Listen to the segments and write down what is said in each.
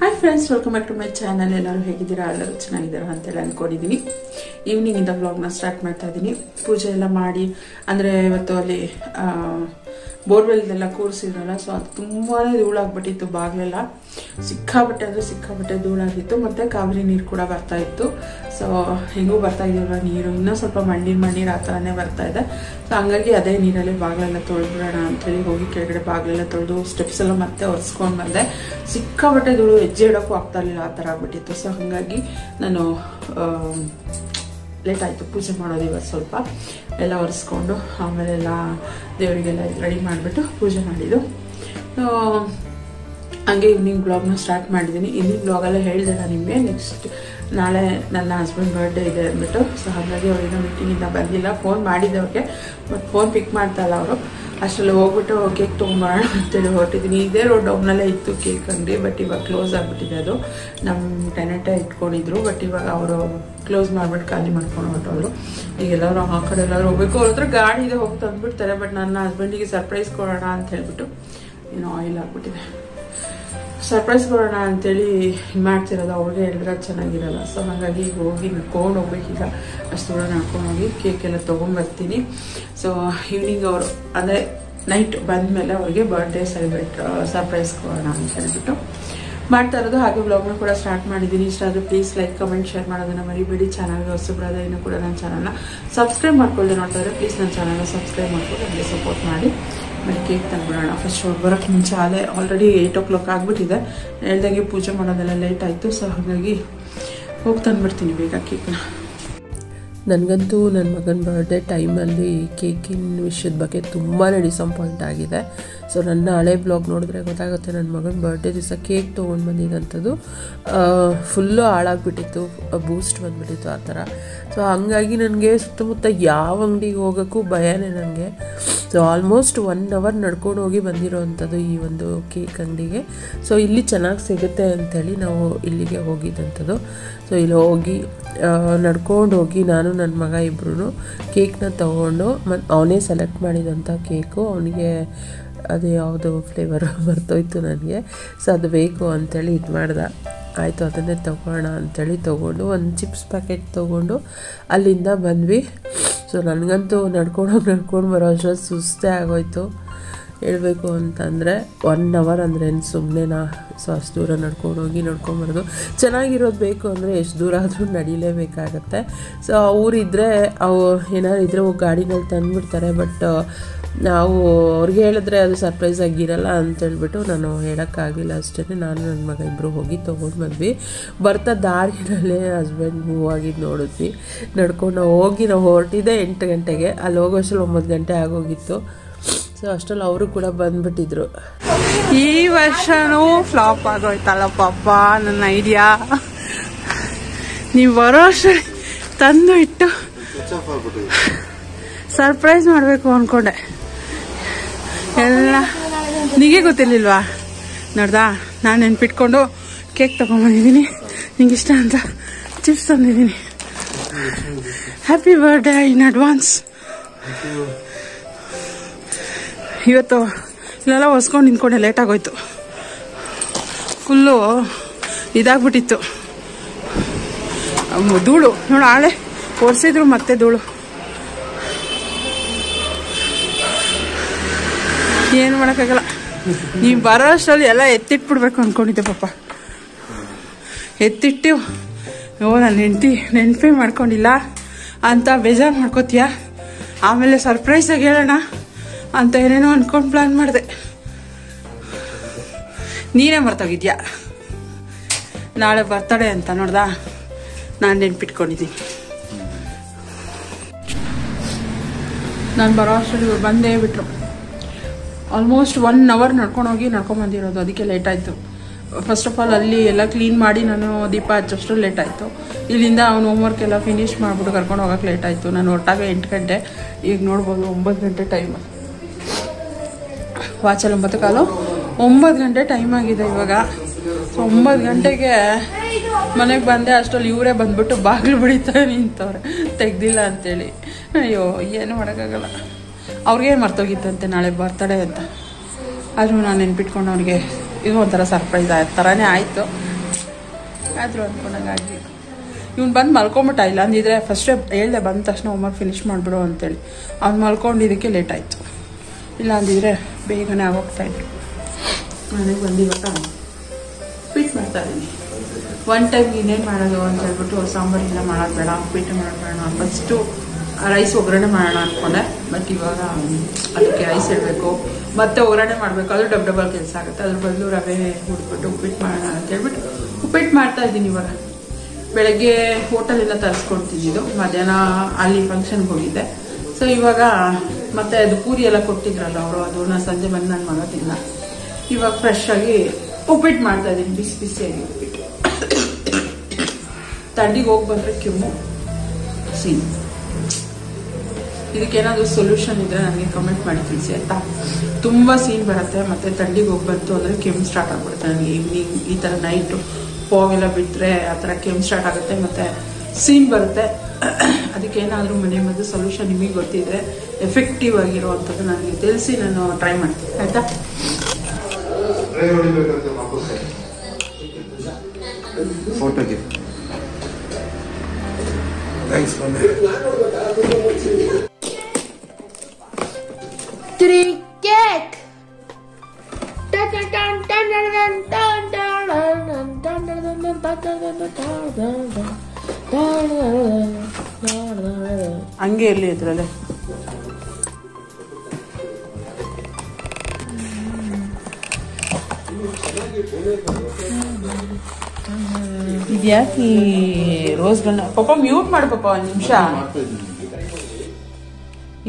Hi friends, welcome back to my channel. ಎಲ್ಲರೂ ಹೇಗಿದ್ದೀರಾ? ಎಲ್ಲರೂ ಚೆನ್ನಾಗಿದ್ದೀರಾ ಅಂತೇಳಿ ಅಂದ್ಕೊಂಡಿದ್ದೀನಿ. ಈವ್ನಿಂಗ್ ಇಂದ ವ್ಲಾಗ್ನ ಸ್ಟಾರ್ಟ್ ಮಾಡ್ತಾ ಇದ್ದೀನಿ. ಪೂಜೆ ಎಲ್ಲ ಮಾಡಿ, ಅಂದರೆ ಇವತ್ತು ಅಲ್ಲಿ ಬೋರ್ವೆಲ್ದೆಲ್ಲ ಕೂರಿಸಿದ್ರಲ್ಲ, ಸೊ ಅದು ತುಂಬಾ ಧೂಳಾಗ್ಬಿಟ್ಟಿತ್ತು. ಬಾಗಿಲೆಲ್ಲ ಸಿಕ್ಕಾಬಟ್ಟೆ ಧೂಳಾಗಿತ್ತು. ಮತ್ತು ಕಾವೇರಿ ನೀರು ಕೂಡ ಬರ್ತಾ ಇತ್ತು. ಸೊ ಹೆಂಗೂ ಬರ್ತಾ ಇದೆಯಲ್ಲ ನೀರು, ಇನ್ನೂ ಸ್ವಲ್ಪ ಮಣ್ಣೀರು ಆ ಥರನೇ ಬರ್ತಾ ಇದೆ. ಸೊ ಹಂಗಾಗಿ ಅದೇ ನೀರಲ್ಲಿ ಬಾಗಿಲೆಲ್ಲ ತೊಳೆದ್ಬಿಡೋಣ ಅಂಥೇಳಿ ಹೋಗಿ ಕೆಳಗಡೆ ಬಾಗಿಲೆಲ್ಲ ತೊಳೆದು ಸ್ಟೆಪ್ಸ್ ಎಲ್ಲ ಮತ್ತೆ ಒರೆಸ್ಕೊಂಡು ಬಂದೆ. ಸಿಕ್ಕಾಬಟ್ಟೆ ಧೂಳು, ಹೆಜ್ಜೆ ಇಡೋಕ್ಕೂ ಆಗ್ತಾ ಇರಲಿಲ್ಲ, ಆ ಥರ ಆಗ್ಬಿಟ್ಟಿತ್ತು. ಸೊ ಹಾಗಾಗಿ ನಾನು ಲೇಟ್ ಆಯಿತು ಪೂಜೆ ಮಾಡೋದು. ಇವತ್ತು ಸ್ವಲ್ಪ ಎಲ್ಲ ಒರೆಸ್ಕೊಂಡು ಆಮೇಲೆಲ್ಲ ದೇವರಿಗೆಲ್ಲ ರೆಡಿ ಮಾಡಿಬಿಟ್ಟು ಪೂಜೆ ಮಾಡಿದ್ದು. ಹಂಗೆ ಈವ್ನಿಂಗ್ ಬ್ಲಾಗ್ನ ಸ್ಟಾರ್ಟ್ ಮಾಡಿದ್ದೀನಿ. ಇಲ್ಲಿ ಬ್ಲಾಗೆಲ್ಲ ಹೇಳಿದೆ ನಾನು ನಿಮಗೆ. ನೆಕ್ಸ್ಟ್ ನಾಳೆ ನನ್ನ ಹಸ್ಬೆಂಡ್ ಬರ್ಡೇ ಇದೆ ಅಂದ್ಬಿಟ್ಟು. ಸೊ ಹಾಗಾಗಿ ಅವ್ರಿಗೆ ಮೀಟಿಂಗಿಂದ ಬಂದಿಲ್ಲ. ಫೋನ್ ಮಾಡಿದ್ದೆ ಅವ್ರಿಗೆ, ಬಟ್ ಫೋನ್ ಪಿಕ್ ಮಾಡ್ತಾ ಇಲ್ಲ ಅವರು. ಅಷ್ಟರಲ್ಲಿ ಹೋಗ್ಬಿಟ್ಟು ಕೇಕ್ ತೊಗೊಂಬರೋಣ ಅಂತೇಳಿ ಹೊರಟಿದ್ದೀನಿ. ಇದೇ ರೋಡ್ ಡೌನ್ನಲ್ಲೇ ಇತ್ತು ಕೇಕ್ ಅಂಗಡಿ, ಬಟ್ ಇವಾಗ ಕ್ಲೋಸ್ ಆಗಿಬಿಟ್ಟಿದೆ. ಅದು ನಮ್ಮ ಟೆನೆಟೇ ಇಟ್ಕೊಂಡಿದ್ರು, ಬಟ್ ಇವಾಗ ಅವರು ಕ್ಲೋಸ್ ಮಾಡಿಬಿಟ್ಟು ಖಾಲಿ ಮಾಡ್ಕೊಂಡು ಹೊರಟೋದ್ರು. ಈಗ ಎಲ್ಲರೂ ಆ ಕಡೆ ಎಲ್ಲರೂ ಹೋಗ್ಬೇಕು. ಅವ್ರ ಹತ್ರ ಗಾಡಿ ಇದೆ, ಹೋಗಿ ತಂದುಬಿಡ್ತಾರೆ. ಬಟ್ ನನ್ನ ಹಸ್ಬೆಂಡಿಗೆ ಸರ್ಪ್ರೈಸ್ ಕೊಡೋಣ ಅಂತ ಹೇಳ್ಬಿಟ್ಟು ಏನೋ ಆಯಿಲ್ ಆಗಿಬಿಟ್ಟಿದೆ. ಸರ್ಪ್ರೈಸ್ ಕೊಡೋಣ ಅಂತೇಳಿ ಮಾಡ್ತಿರೋದು. ಅವ್ರಿಗೆ ಹೇಳಿದ್ರೆ ಚೆನ್ನಾಗಿರಲ್ಲ. ಸೊ ಹಾಗಾಗಿ ಹೋಗಿ ನಡ್ಕೊಂಡು ಹೋಗ್ಬೇಕೀಗ. ಅಷ್ಟು ದೂರ ನಡ್ಕೊಂಡು ಹೋಗಿ ಕೇಕ್ ಎಲ್ಲ ತೊಗೊಂಬರ್ತೀನಿ. ಸೊ ಈವ್ನಿಂಗ್ ಅವರು ಅಂದರೆ ನೈಟ್ ಬಂದಮೇಲೆ ಅವ್ರಿಗೆ ಬರ್ಡೇ ಸರ್ಪ್ರೈಸ್ ಕೊಡೋಣ ಅಂತ ಹೇಳ್ಬಿಟ್ಟು ಮಾಡ್ತಾ ಇರೋದು. ಹಾಗೆ ವ್ಲಾಗ್ನ ಕೂಡ ಸ್ಟಾರ್ಟ್ ಮಾಡಿದ್ದೀನಿ. ಇಷ್ಟ ಆದರೆ ಪ್ಲೀಸ್ ಲೈಕ್, ಕಮೆಂಟ್, ಶೇರ್ ಮಾಡೋದನ್ನು ಮರಿಬೇಡಿ. ಚಾನಲ್ಗೆ ಹೊಸಬ್ರಾದ ಇನ್ನೂ ಕೂಡ ನನ್ನ ಚಾನಲ್ನ ಸಬ್ಸ್ಕ್ರೈಬ್ ಮಾಡ್ಕೊಳ್ಳದೆ ನೋಡ್ತಾ ಇದ್ದಾರೆ. ಪ್ಲೀಸ್ ನನ್ನ ಚಾನಲ್ನ ಸಬ್ಸ್ಕ್ರೈಬ್ ಮಾಡ್ಕೊಂಡು ನನಗೆ ಸಪೋರ್ಟ್ ಮಾಡಿ. ಆಮೇಲೆ ಕೇಕ್ ತಂದ್ಬಿಡೋಣ. ಫಸ್ಟ್ ಬರೋಕ್ಕೆ ಮುಂಚೆ ಆಲ್ರೆಡಿ 8 o'clock ಆಗಿಬಿಟ್ಟಿದೆ. ಹೇಳ್ದಂಗೆ ಪೂಜೆ ಮಾಡೋದೆಲ್ಲ ಲೇಟ್ ಆಯಿತು. ಸೊ ಹಾಗಾಗಿ ಹೋಗಿ ತಂದುಬಿಡ್ತೀನಿ ಬೇಗ ಕೇಕ್ನ. ನನಗಂತೂ ನನ್ನ ಮಗನ ಬರ್ಡೇ ಟೈಮಲ್ಲಿ ಕೇಕಿನ ವಿಷಯದ ಬಗ್ಗೆ ತುಂಬಾ ಡಿಸಪಾಯಿಂಟ್ ಆಗಿದೆ. ಸೊ ನನ್ನ ಹಳೆ ಬ್ಲಾಗ್ ನೋಡಿದ್ರೆ ಗೊತ್ತಾಗುತ್ತೆ. ನನ್ನ ಮಗನ ಬರ್ಡೇ ದಿವಸ ಕೇಕ್ ತೊಗೊಂಡು ಬಂದಿದ್ದಂಥದ್ದು ಫುಲ್ಲು ಹಾಳಾಗ್ಬಿಟ್ಟಿತ್ತು, ಬೂಸ್ಟ್ ಬಂದುಬಿಟ್ಟಿತ್ತು ಆ ಥರ. ಸೊ ಹಂಗಾಗಿ ನನಗೆ ಸುತ್ತಮುತ್ತ ಯಾವ ಅಂಗಡಿಗೆ ಹೋಗೋಕ್ಕೂ ಭಯನೇ ನನಗೆ. ಸೊ ಆಲ್ಮೋಸ್ಟ್ 1 hour ನಡ್ಕೊಂಡು ಹೋಗಿ ಬಂದಿರೋವಂಥದ್ದು ಈ ಒಂದು ಕೇಕ್ ಅಂಗಡಿಗೆ. ಸೊ ಇಲ್ಲಿ ಚೆನ್ನಾಗಿ ಸಿಗುತ್ತೆ ಅಂಥೇಳಿ ನಾವು ಇಲ್ಲಿಗೆ ಹೋಗಿದ್ದಂಥದ್ದು. ಸೊ ಇಲ್ಲಿ ಹೋಗಿ ನಡ್ಕೊಂಡು ಹೋಗಿ ನಾನು ನನ್ನ ಮಗ ಇಬ್ಬರೂ ಕೇಕ್ನ ತೊಗೊಂಡು, ಮತ್ತು ಅವನೇ ಸೆಲೆಕ್ಟ್ ಮಾಡಿದಂಥ ಕೇಕು. ಅವನಿಗೆ ಅದು ಯಾವುದು ಫ್ಲೇವರು ಬರ್ತೋಯ್ತು ನನಗೆ. ಸೊ ಅದು ಬೇಕು ಅಂಥೇಳಿ ಇದು ಮಾಡ್ದೆ. ಆಯಿತು ಅದನ್ನೇ ತೊಗೋಣ ಅಂಥೇಳಿ ತೊಗೊಂಡು ಒಂದು ಚಿಪ್ಸ್ ಪ್ಯಾಕೆಟ್ ತೊಗೊಂಡು ಅಲ್ಲಿಂದ ಬಂದ್ವಿ. ಸೊ ನನಗಂತೂ ನಡ್ಕೊಂಡು ಬರೋ ಅಷ್ಟರಲ್ಲಿ ಸುಸ್ತೇ ಆಗೋಯ್ತು. ಹೇಳಬೇಕು ಅಂತಂದರೆ 1 hour ಅಂದ್ರೇನು ಸುಮ್ಮನೆನಾ? ಸೊ ಅಷ್ಟು ದೂರ ನಡ್ಕೊಂಡೋಗಿ ನಡ್ಕೊಂಬರೋದು. ಚೆನ್ನಾಗಿರೋದು ಬೇಕು ಅಂದರೆ ಎಷ್ಟು ದೂರ ಆದರೂ ನಡೀಲೇಬೇಕಾಗತ್ತೆ. ಸೊ ಅವರಿದ್ದರೆ ಏನಾದ್ರು ಇದ್ದರೆ ಗಾಡಿನಲ್ಲಿ ತಂದುಬಿಡ್ತಾರೆ. ಬಟ್ ನಾವು ಅವ್ರಿಗೆ ಹೇಳಿದ್ರೆ ಅದು ಸರ್ಪ್ರೈಸ್ ಆಗಿರಲ್ಲ ಅಂತೇಳ್ಬಿಟ್ಟು ನಾನು ಹೇಳೋಕ್ಕಾಗಲಿಲ್ಲ. ಅಷ್ಟೇ ನಾನು ನನ್ನ ಮಗ ಇಬ್ಬರು ಹೋಗಿ ತೊಗೊಂಡು ಬಂದ್ವಿ. ಬರ್ತಾ ದಾರಿನಲ್ಲೇ ಹಸ್ಬೆಂಡ್ ಮೂವ್ ಆಗಿದ್ದು ನೋಡಿದ್ವಿ. ನಡ್ಕೊಂಡು ಹೋಗಿ ನಾವು ಹೊರಟಿದ್ದೆ 8 ಗಂಟೆಗೆ. ಅಲ್ಲಿ ಹೋಗೋಷ್ಟರಲ್ಲಿ 9 ಗಂಟೆ ಆಗೋಗಿತ್ತು. ಸೊ ಅಷ್ಟರಲ್ಲಿ ಅವರು ಕೂಡ ಬಂದ್ಬಿಟ್ಟಿದ್ರು. ಈ ವರ್ಷನೂ ಫ್ಲಾಪ್ ಆಗೋಯ್ತಲ್ಲ ಪಾಪ ನನ್ನ ಐಡಿಯಾ. ನೀವು ಬರೋ ಅಷ್ಟರಲ್ಲಿ ತಂದು ಇಟ್ಟು ಸರ್ಪ್ರೈಸ್ ಮಾಡಬೇಕು ಅಂದ್ಕೊಂಡೆ. ಎಲ್ಲ ನಿಮಗೆ ಗೊತ್ತಿರ್ಲಿಲ್ವಾ? ನೋಡ್ದಾ, ನಾನು ನೆನ್ಪಿಟ್ಕೊಂಡು ಕೇಕ್ ತೊಗೊಂಬಂದಿದ್ದೀನಿ. ನಿಂಗೆ ಇಷ್ಟ ಅಂತ ಚಿಪ್ಸ್ ತಂದಿದ್ದೀನಿ. Happy birthday in advance. ಇವತ್ತು ಇಲ್ಲೆಲ್ಲ ಹೊಸ್ಕೊಂಡು ನಿಂತ್ಕೊಂಡೆ, ಲೇಟ್ ಆಗೋಯ್ತು. ಫುಲ್ಲು ಇದಾಗ್ಬಿಟ್ಟಿತ್ತು ಧೂಳು. ನೋಡು, ಆಳೆ ಒರೆಸಿದ್ರು ಮತ್ತೆ ಧೂಳು. ಏನು ಮಾಡೋಕ್ಕಾಗಲ್ಲ. ನೀವು ಬರೋ ಅಷ್ಟರಲ್ಲಿ ಎಲ್ಲ ಎತ್ತಿಟ್ಬಿಡ್ಬೇಕು ಅಂದ್ಕೊಂಡಿದ್ದೆ ಪಾಪ. ಎತ್ತಿಟ್ಟು ನಾನು ನೆನಪೇ ಮಾಡ್ಕೊಂಡಿಲ್ಲ ಅಂತ ಬೇಜಾರು ಮಾಡ್ಕೋತೀಯ. ಆಮೇಲೆ ಸರ್ಪ್ರೈಸಾಗಿ ಹೇಳೋಣ ಅಂತ ಏನೇನೋ ಅಂದ್ಕೊಂಡು ಪ್ಲ್ಯಾನ್ ಮಾಡಿದೆ. ನೀನೇ ಮರ್ತೋಗಿದ್ಯಾ ನಾಳೆ ಬರ್ತಡೆ ಅಂತ. ನೋಡ್ದಾ, ನಾನು ನೆನ್ಪಿಟ್ಕೊಂಡಿದ್ದೀನಿ. ನಾನು ಬರೋ ಅಷ್ಟರಲ್ಲಿ ಬಂದೇ ಬಿಟ್ರು. Almost 1 hour ನಡ್ಕೊಂಬಂದಿರೋದು. ಅದಕ್ಕೆ ಲೇಟ್ ಆಯಿತು. ಫಸ್ಟ್ ಆಫ್ ಆಲ್ ಅಲ್ಲಿ ಎಲ್ಲ ಕ್ಲೀನ್ ಮಾಡಿ ನಾನು ದೀಪ ಹಚ್ಚೋಷ್ಟು ಲೇಟ್ ಆಯಿತು. ಇಲ್ಲಿಂದ ಅವ್ನು ಹೋಮ್ವರ್ಕ್ ಎಲ್ಲ ಫಿನಿಷ್ ಮಾಡಿಬಿಟ್ಟು ಕರ್ಕೊಂಡು ಹೋಗೋಕೆ ಲೇಟ್ ಆಯಿತು. ನಾನು ಹೊರಟಾಗ 8 ಗಂಟೆ. ಈಗ ನೋಡ್ಬೋದು 9 ಗಂಟೆ ಟೈಮ್. ವಾಚಲ್ಲಿ 9:15, 9 ಗಂಟೆ ಟೈಮ್ ಆಗಿದೆ ಇವಾಗ. ಸೊ 9 ಗಂಟೆಗೆ ಮನೆಗೆ ಬಂದೆ. ಅಷ್ಟರಲ್ಲಿ ಇವರೇ ಬಂದ್ಬಿಟ್ಟು ಬಾಗಿಲು ಬಿಡಿತಾ ನಿಂತವ್ರೆ, ತೆಗ್ದಿಲ್ಲ ಅಂತೇಳಿ. ಅಯ್ಯೋ, ಏನು ಮಾಡೋಕ್ಕಾಗಲ್ಲ. ಅವ್ರಿಗೇನು ಮರ್ತೋಗಿತ್ತಂತೆ ನಾಳೆ ಬರ್ತಡೇ ಅಂತ. ಆದರೂ ನಾನು ನೆನ್ಪಿಟ್ಕೊಂಡು ಅವ್ರಿಗೆ ಇದು ಒಂಥರ ಸರ್ಪ್ರೈಸ್ ಥರನೇ ಆಯಿತು. ಏನಾದರೂ ಅಂದ್ಕೊಂಡಾಗಿ ಇವ್ನು ಬಂದು ಮಲ್ಕೊಂಬಿಟ್ಟ. ಇಲ್ಲ ಅಂದಿದ್ರೆ ಫಸ್ಟೇ ಹೇಳ್ದೆ ಬಂದ ತಕ್ಷಣ ಹೋಮ್ವರ್ಕ್ ಫಿನಿಷ್ ಮಾಡಿಬಿಡು ಅಂತೇಳಿ. ಅವ್ನು ಮಲ್ಕೊಂಡಿದ್ದಕ್ಕೆ ಲೇಟ್ ಆಯಿತು. ಇಲ್ಲ ಅಂದಿದ್ರೆ ಬೇಗನೆ ಆಗೋಗ್ತಾಯಿತ್ತು. ನನಗೆ ಬಂದಿವಾಗ ಉಪ್ಪಿಟ್ಟು ಮಾಡ್ತಾಯಿದ್ದೀನಿ. ಒನ್ ಟೈಮ್ ಇನ್ನೇನು ಮಾಡೋದು ಅಂತ ಹೇಳ್ಬಿಟ್ಟು ಸಾಂಬಾರೆಲ್ಲ ಮಾಡೋದು ಬೇಡ, ಉಪ್ಪಿಟ್ಟು ಮಾಡೋಣ, ಫಸ್ಟು ರೈಸ್ ಒಗ್ಗರಣೆ ಮಾಡೋಣ ಅಂದ್ಕೊಂಡೆ. ಬಟ್ ಇವಾಗ ಅದಕ್ಕೆ ರೈಸ್ ಇಡಬೇಕು, ಮತ್ತೆ ಒಗ್ಗರಣೆ ಮಾಡಬೇಕು, ಅದು ಡಬಲ್ ಕೆಲಸ ಆಗುತ್ತೆ. ಅದ್ರ ಬದಲು ರವೆ ಹುಡ್ಬಿಟ್ಟು ಉಪ್ಪಿಟ್ಟು ಮಾಡೋಣ ಅಂತ ಹೇಳ್ಬಿಟ್ಟು ಉಪ್ಪಿಟ್ಟು ಮಾಡ್ತಾಯಿದ್ದೀನಿ. ಇವಾಗ ಬೆಳಗ್ಗೆ ಹೋಟೆಲಿಂದ ತರಿಸ್ಕೊಡ್ತಿದ್ದು, ಮಧ್ಯಾಹ್ನ ಅಲ್ಲಿ ಫಂಕ್ಷನ್ಗೆ ಹೋಗಿದ್ದೆ. ಸೊ ಇವಾಗ ಮತ್ತೆ ಅದು ಪೂರಿ ಎಲ್ಲ ಕೊಟ್ಟಿದ್ರಲ್ಲ ಅವರು, ಅದು ನಾನು ಸಂಜೆ ಬಂದು ನನ್ನ ಮಗ ತಿನ್ನ. ಇವಾಗ ಫ್ರೆಶ್ ಆಗಿ ಉಪ್ಪಿಟ್ಟು ಮಾಡ್ತಾಯಿದ್ದೀನಿ, ಬಿಸಿ ಬಿಸಿಯಾಗಿ ಉಪ್ಪಿಟ್ಟು. ತಡ್ಡಿಗೆ ಹೋಗಿ ಬಂದರೆ ಕೆಮ್ಮು ಸೀನ್. ಇದಕ್ಕೇನಾದರೂ ಸೊಲ್ಯೂಷನ್ ಇದ್ದರೆ ನನಗೆ ಕಮೆಂಟ್ ಮಾಡಿ ತಿಳಿಸಿ ಆಯಿತಾ. ತುಂಬ ಸೀನ್ ಬರುತ್ತೆ, ಮತ್ತು ಥಂಡಿಗೆ ಹೋಗಿ ಬಂತು ಅಂದರೆ ಕೆಮ್ಮು ಸ್ಟಾರ್ಟ್ ಆಗಿಬಿಡುತ್ತೆ ನನಗೆ. ಈವ್ನಿಂಗ್ ಈ ಥರ ನೈಟು ಫಾಗೆಲ್ಲ ಬಿಟ್ಟರೆ ಆ ಥರ ಕೆಮ್ಮು ಸ್ಟಾರ್ಟ್ ಆಗುತ್ತೆ, ಮತ್ತು ಸೀನ್ ಬರುತ್ತೆ. ಅದಕ್ಕೇನಾದರೂ ಮನೆ ಮದ್ದು ಸೊಲ್ಯೂಷನ್ ನಿಮಗೆ ಗೊತ್ತಿದ್ರೆ ಎಫೆಕ್ಟಿವ್ ಆಗಿರುವಂಥದ್ದು ನನಗೆ ತಿಳಿಸಿ, ನಾನು ಟ್ರೈ ಮಾಡ್ತೀನಿ ಆಯಿತಾ. ಫೋಟೋಗೆ ಥ್ಯಾಂಕ್ಸ್. Cake. ಹಂಗೆ ಇರಲಿ ಇದರಲ್ಲೇ. ಇದ್ಯಾಕೆ ಈ ರೋಸ್ಗಳನ್ನ ಪಾಪ ಮ್ಯೂಟ್ ಮಾಡಿ ಪಾಪ ಒಂದು ನಿಮಿಷ.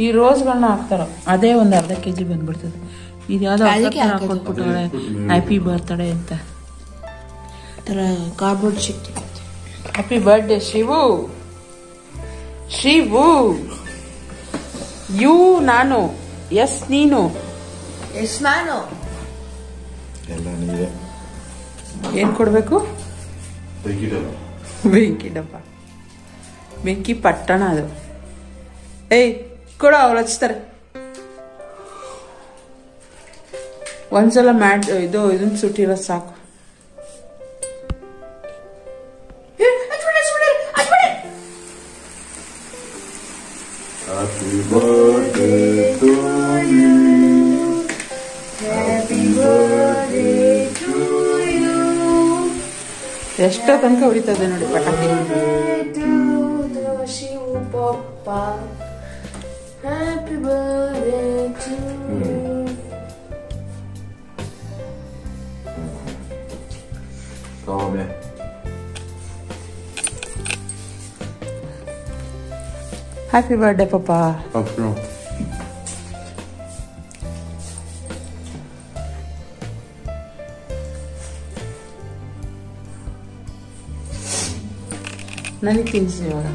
ಈ ರೋಸ್ಗಳನ್ನ ಹಾಕ್ತಾರೋ ಅದೇ ಒಂದು ಅರ್ಧ ಕೆಜಿ ಬಂದ್ಬಿಡ್ತದೆ. ಇದ್ಯಾವುದೋ ಹಾಕೊಟ್ಬಿಟ್ಟವ್ರೆ ಹ್ಯಾಪಿ ಬರ್ತ್ಡೇ ಅಂತ. ಥರ cardboard sheet. Happy birthday Shivu. Shivu you ನಾನು, ಎಸ್ ನೀನು, ಎಸ್ ನಾನು. ಎಲ್ಲ ನೀವೇ. ಏನು ಕೊಡಬೇಕು? ಬೆಂಕಿ ಡಬ್ಬ. ಬೆಂಕಿ ಡಬ್ಬ, ಬೆಂಕಿ ಪಟ್ಟಣ ಅದು. ಏಯ್ ಕೊಡ, ಅವ್ರು ಹಚ್ತಾರೆ. ಒಂದ್ಸಲ ಇದನ್ನ ಸುಟ್ಟಿರೋ ಸಾಕು. Happy birthday to you. Happy birthday to you. ಎಷ್ಟೋ ತನಕ ಹೊಡಿತದೆ ನೋಡಿ ಪಟಾಕಿ. ಶಿವು ಪಪ್ಪ happy birthday to you. Come. Happy birthday ಪಪ್ಪ. Papillon. ನನಗೆ ತಿನ್ಸಿ ಇವಾಗ.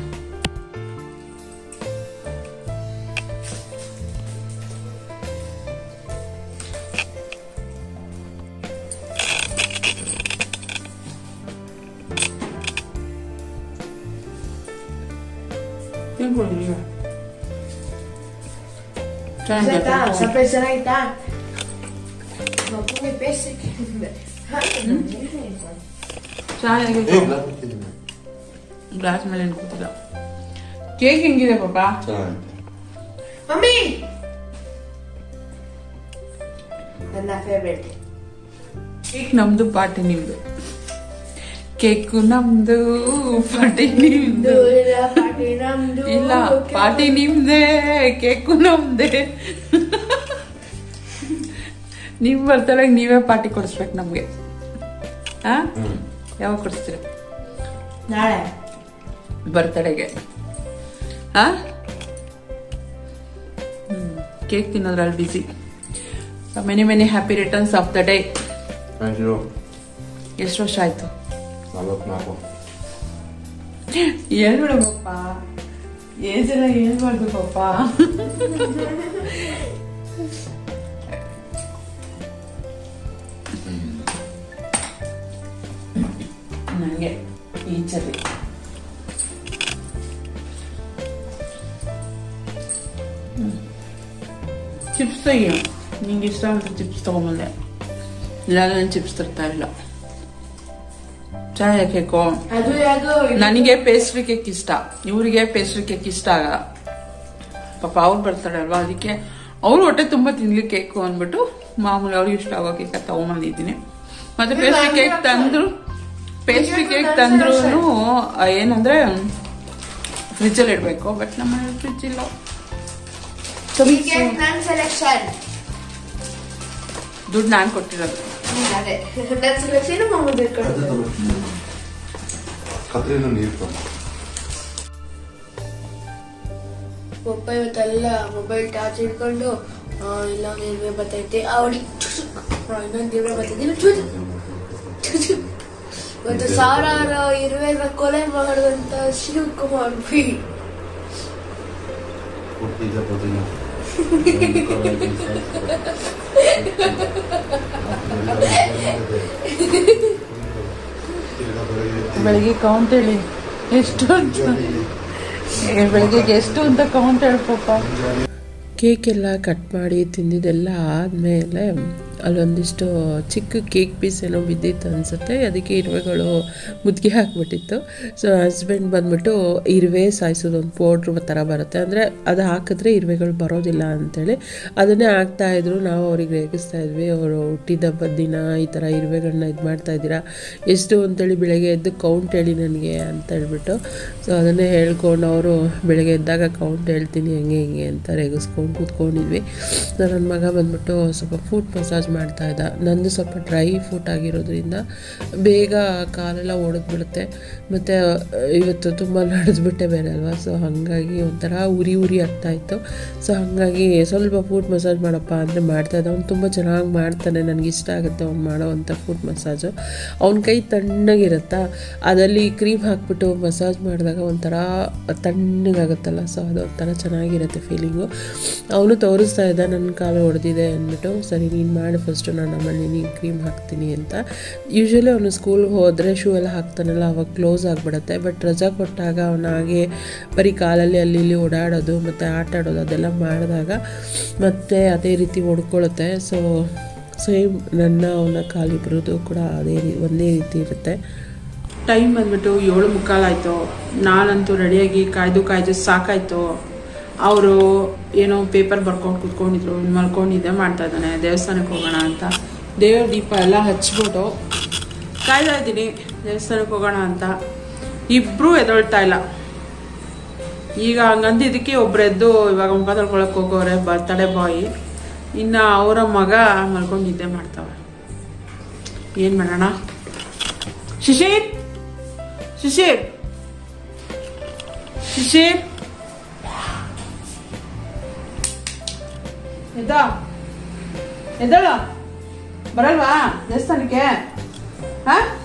Sempre ಚೆನ್ನಾಗಿತ್ತಾ? ಮಕ್ಕಳಿಗೆ ಪೇಸ್ಟ್ ಗ್ಲಾಸ್ ಮೇಲೆ ಕೂತಿಲ್ಲ. ಕೇಕ್ ಹೆಂಗಿದೆ ಪಾಪ? ಮಮ್ಮಿ ನನ್ನ ಫೇವ್ರೇಟ್ ಕೇಕ್ ನಮ್ದು, ಪಾರ್ಟಿ ನಿಮ್ದು. ಕೇಕು ನಮ್ದು, ಪಾರ್ಟಿ ನಿಮ್ದು. ಇಲ್ಲ, ಪಾರ್ಟಿ ನಿಮ್ದೇ, ಕೇಕು ನಮ್ದೇ. ನೀವು ಬರ್ತಾಳೆ ನೀವೇ ಪಾರ್ಟಿ ಕೊಡಿಸ್ಬೇಕು ನಮ್ಗೆ. ಹಾ, ಯಾವಾಗ ಕೊಡಿಸ್ತೀರ? ನಾಳೆ ಬರ್ತಡೆಗೆ. ಹಾ, ಕೇಕ್ ತಿನ್ನೋದ್ರಲ್ಲಿ busy. Many many happy returns of the day. Thank you. ಎಷ್ಟು ವರ್ಷ ಆಯ್ತು? 44. ಹೇಳ್ಬಿಡು ಪಪ್ಪ, ಏಜ್ ಎಲ್ಲ ಹೇಳ್ಬಾರ್ದು ಪಪ್ಪ. ನನಗೆ ಈಚಲ್ಲಿ ಚಿಪ್ಸ್ ತೆಗಿಯೋ. ನಿಂಗೆ ಇಷ್ಟ ಅಂತ ಚಿಪ್ಸ್ ತಗೊಂಬಂದೆ, ಇಲ್ಲಾಂದ್ರೆ ನಾನು ಚಿಪ್ಸ್ ತರ್ತಾ ಇಲ್ಲ. ಚಾಯ ಕೇಕು. ಅದು ಯಾವುದು ನನಗೆ ಪೇಸ್ಟ್ರಿ ಕೇಕ್ ಇಷ್ಟ, ಇವರಿಗೆ ಪೇಸ್ಟ್ರಿ ಕೇಕ್ ಇಷ್ಟ ಆಗ. ಪಾಪ ಅವ್ರು ಬರ್ತಾಳೆ ಅಲ್ವಾ, ಅದಕ್ಕೆ ಅವ್ರು ಹೊಟ್ಟೆ ತುಂಬಾ ತಿನ್ಲಿಕ್ಕೆ ಕೇಕು ಅಂದ್ಬಿಟ್ಟು ಮಾಮೂಲಿ ಅವ್ರಿಗೆ ಇಷ್ಟ ಆಗೋ ಕೇಕ್ ತಗೊಂಬಂದಿದ್ದೀನಿ. ಮತ್ತೆ ಪೇಸ್ಟ್ರಿ ಕೇಕ್ ತಂದ್ರು ಏನಂದ್ರೆ ಫ್ರಿಜ್ ಅಲ್ಲಿ ಇಡ್ಬೇಕು. ಬಟ್ ನಮ್ಮ ಫ್ರಿಜ್ ಇಲ್ಲ. ನನ್ನ ಸೆಲೆಕ್ಷನ್, ದುಡ್ಡು ನಾನು ಕೊಟ್ಟಿರೋದು. ಅದೇ ನನ್ನ ಸೆಲೆಕ್ಷನ್ ಮಾಮೂಲಿ ಬೇಕು. ಪಪ್ಪ ಇವತ್ತೆಲ್ಲ ಮೊಬೈಲ್ ಟಾರ್ಚ್ ಹಿಡ್ಕೊಂಡು ಇಲ್ಲ ಇರುವೆ ಬರ್ತೈತೆ ಅವಳಿ ಇನ್ನೊಂದು ಇರುವೆ ಬರ್ತೈತೆ ಇವತ್ತು ಸಾವಿರಾರು ಇರುವೆನ ಕೊಲೆ ಮಾಡುವಂತ ಶಿವಕುಮಾರ್ ಬಿ ಬೆಳಿಗ್ಗೆ ಕೌಂಟ್ ಹೇಳಿ ಎಷ್ಟು ಅಂತ, ಬೆಳಿಗ್ಗೆ ಎಷ್ಟು ಅಂತ ಕೌಂಟ್ ಹೇಳಿ ಪಾಪ. ಕೇಕ್ ಎಲ್ಲ ಕಟ್ ಮಾಡಿ ತಿಂದಿದ್ದೆಲ್ಲ ಆದಮೇಲೆ ಅಲ್ಲೊಂದಿಷ್ಟು ಚಿಕ್ಕ ಕೇಕ್ ಪೀಸ್ ಏನೋ ಬಿದ್ದಿತ್ತು ಅನಿಸುತ್ತೆ. ಅದಕ್ಕೆ ಇರುವೆಗಳು ಮುದ್ಗೆ ಹಾಕ್ಬಿಟ್ಟಿತ್ತು. ಸೊ ಹಸ್ಬೆಂಡ್ ಬಂದ್ಬಿಟ್ಟು ಇರುವೆ ಸಾಯಿಸೋದು ಒಂದು ಪೌಡ್ರ್ ಥರ ಬರುತ್ತೆ, ಅಂದರೆ ಅದು ಹಾಕಿದ್ರೆ ಇರುವೆಗಳು ಬರೋದಿಲ್ಲ ಅಂಥೇಳಿ ಅದನ್ನೇ ಹಾಕ್ತಾಯಿದ್ರು. ನಾವು ಅವ್ರಿಗೆ ರೇಗಿಸ್ತಾ ಇದ್ವಿ, ಅವರು ಹುಟ್ಟಿದ ಹಬ್ಬದ ದಿನ ಈ ಥರ ಇರುವೆಗಳನ್ನ ಇದು ಮಾಡ್ತಾಯಿದ್ದೀರಾ, ಎಷ್ಟು ಅಂತೇಳಿ ಬೆಳಗ್ಗೆ ಎದ್ದು ಕೌಂಟ್ ಹೇಳಿ ನನಗೆ ಅಂತ ಹೇಳ್ಬಿಟ್ಟು. ಸೊ ಅದನ್ನೇ ಹೇಳ್ಕೊಂಡು ಅವರು ಬೆಳಗ್ಗೆ ಎದ್ದಾಗ ಕೌಂಟ್ ಹೇಳ್ತೀನಿ ಹೆಂಗೆ ಹಿಂಗೆ ಅಂತ ರೇಗಿಸ್ಕೊಂಡು ಕೂತ್ಕೊಂಡಿದ್ವಿ. ಸೊ ನನ್ನ ಮಗ ಬಂದ್ಬಿಟ್ಟು ಸ್ವಲ್ಪ ಫುಟ್ ಮಸಾಜ್ ಮಾಡ್ತಾ ಇದ್ದ. ನಂದು ಸ್ವಲ್ಪ ಡ್ರೈ ಫುಟ್ ಆಗಿರೋದ್ರಿಂದ ಬೇಗ ಕಾಲೆಲ್ಲ ಒಡೆದ್ಬಿಡುತ್ತೆ, ಮತ್ತು ಇವತ್ತು ತುಂಬ ನಡೆದ್ಬಿಟ್ಟೆ ಬೇರೆ ಅಲ್ವಾ. ಸೊ ಹಾಗಾಗಿ ಒಂಥರ ಉರಿ ಆಗ್ತಾಯಿತ್ತು. ಸೊ ಹಾಗಾಗಿ ಸ್ವಲ್ಪ ಫುಟ್ ಮಸಾಜ್ ಮಾಡಪ್ಪ ಅಂದರೆ ಮಾಡ್ತಾಯಿದ್ದ. ಅವ್ನು ತುಂಬ ಚೆನ್ನಾಗಿ ಮಾಡ್ತಾನೆ, ನನಗಿಷ್ಟ ಆಗುತ್ತೆ ಅವ್ನು ಮಾಡೋವಂಥ ಫುಟ್ ಮಸಾಜು. ಅವ್ನ ಕೈ ತಣ್ಣಗಿರುತ್ತಾ, ಅದರಲ್ಲಿ ಕ್ರೀಮ್ ಹಾಕ್ಬಿಟ್ಟು ಮಸಾಜ್ ಮಾಡಿದಾಗ ಒಂಥರ ತಣ್ಣಗಾಗುತ್ತಲ್ಲ, ಸೊ ಅದು ಒಂಥರ ಚೆನ್ನಾಗಿರುತ್ತೆ ಫೀಲಿಂಗು. ಅವನು ತೋರಿಸ್ತಾ ಇದ್ದ ನನ್ನ ಕಾಲು ಹೊಡೆದಿದೆ ಅಂದ್ಬಿಟ್ಟು. ಸರಿ ನೀನು ಮಾಡಿ ಫಸ್ಟು, ನಾನು ಆಮೇಲೆ ನೀನು ಕ್ರೀಮ್ ಹಾಕ್ತೀನಿ ಅಂತ. ಯೂಶ್ವಲಿ ಅವನು ಸ್ಕೂಲ್ಗೆ ಹೋದರೆ ಶೂ ಎಲ್ಲ ಹಾಕ್ತಾನಲ್ಲ, ಅವಾಗ ಕ್ಲೋಸ್ ಆಗಿಬಿಡುತ್ತೆ. ಬಟ್ ರಜಾ ಕೊಟ್ಟಾಗ ಅವನಾಗೆ ಬರೀ ಕಾಲಲ್ಲಿ ಅಲ್ಲಿ ಇಲ್ಲಿ ಓಡಾಡೋದು ಮತ್ತು ಆಟ ಆಡೋದು ಅದೆಲ್ಲ ಮಾಡಿದಾಗ ಮತ್ತೆ ಅದೇ ರೀತಿ ಹೊಡ್ಕೊಳ್ಳುತ್ತೆ. ಸೊ ಸೇಮ್ ಅವನ ಕಾಲಿಬ್ರದ್ದು ಕೂಡ ಒಂದೇ ರೀತಿ ಇರುತ್ತೆ. ಟೈಮ್ ಬಂದ್ಬಿಟ್ಟು 7:15 ಆಯಿತು. ನಾನಂತೂ ರೆಡಿಯಾಗಿ ಕಾಯ್ದು ಸಾಕಾಯಿತು. ಅವರು ಏನೋ ಪೇಪರ್ ಬರ್ಕೊಂಡು ಕೂತ್ಕೊಂಡಿದ್ರು, ಮಲ್ಕೊಂಡಿದ್ದೆ ಮಾಡ್ತಾ ಇದ್ದಾನೆ. ದೇವಸ್ಥಾನಕ್ಕೆ ಹೋಗೋಣ ಅಂತ ದೇವ್ರ ದೀಪ ಎಲ್ಲ ಹಚ್ಬಿಟ್ಟು ಕಾಯ್ತಾ ಇದ್ದೀನಿ ದೇವಸ್ಥಾನಕ್ಕೆ ಹೋಗೋಣ ಅಂತ. ಇಬ್ಬರೂ ಎದೊಳ್ತಾ ಇಲ್ಲ. ಈಗ ಹಂಗಂದಿದ್ದಕ್ಕೆ ಒಬ್ರು ಎದ್ದು ಇವಾಗ ಮುಖ ತೊಳ್ಕೊಳಕ್ಕೆ ಹೋಗೋರೆ, ಬರ್ತಡೇ ಬಾಯ್. ಇನ್ನು ಅವರ ಮಗ ಮಲ್ಕೊಂಡಿದ್ದೆ ಮಾಡ್ತಾವೆ. ಏನು ಮಾಡೋಣ? ಶಿಶಿರ್ ಎದ್ದಳ ಬರಲ್ವಾ ದೇವಸ್ಥಾನಕ್ಕೆ?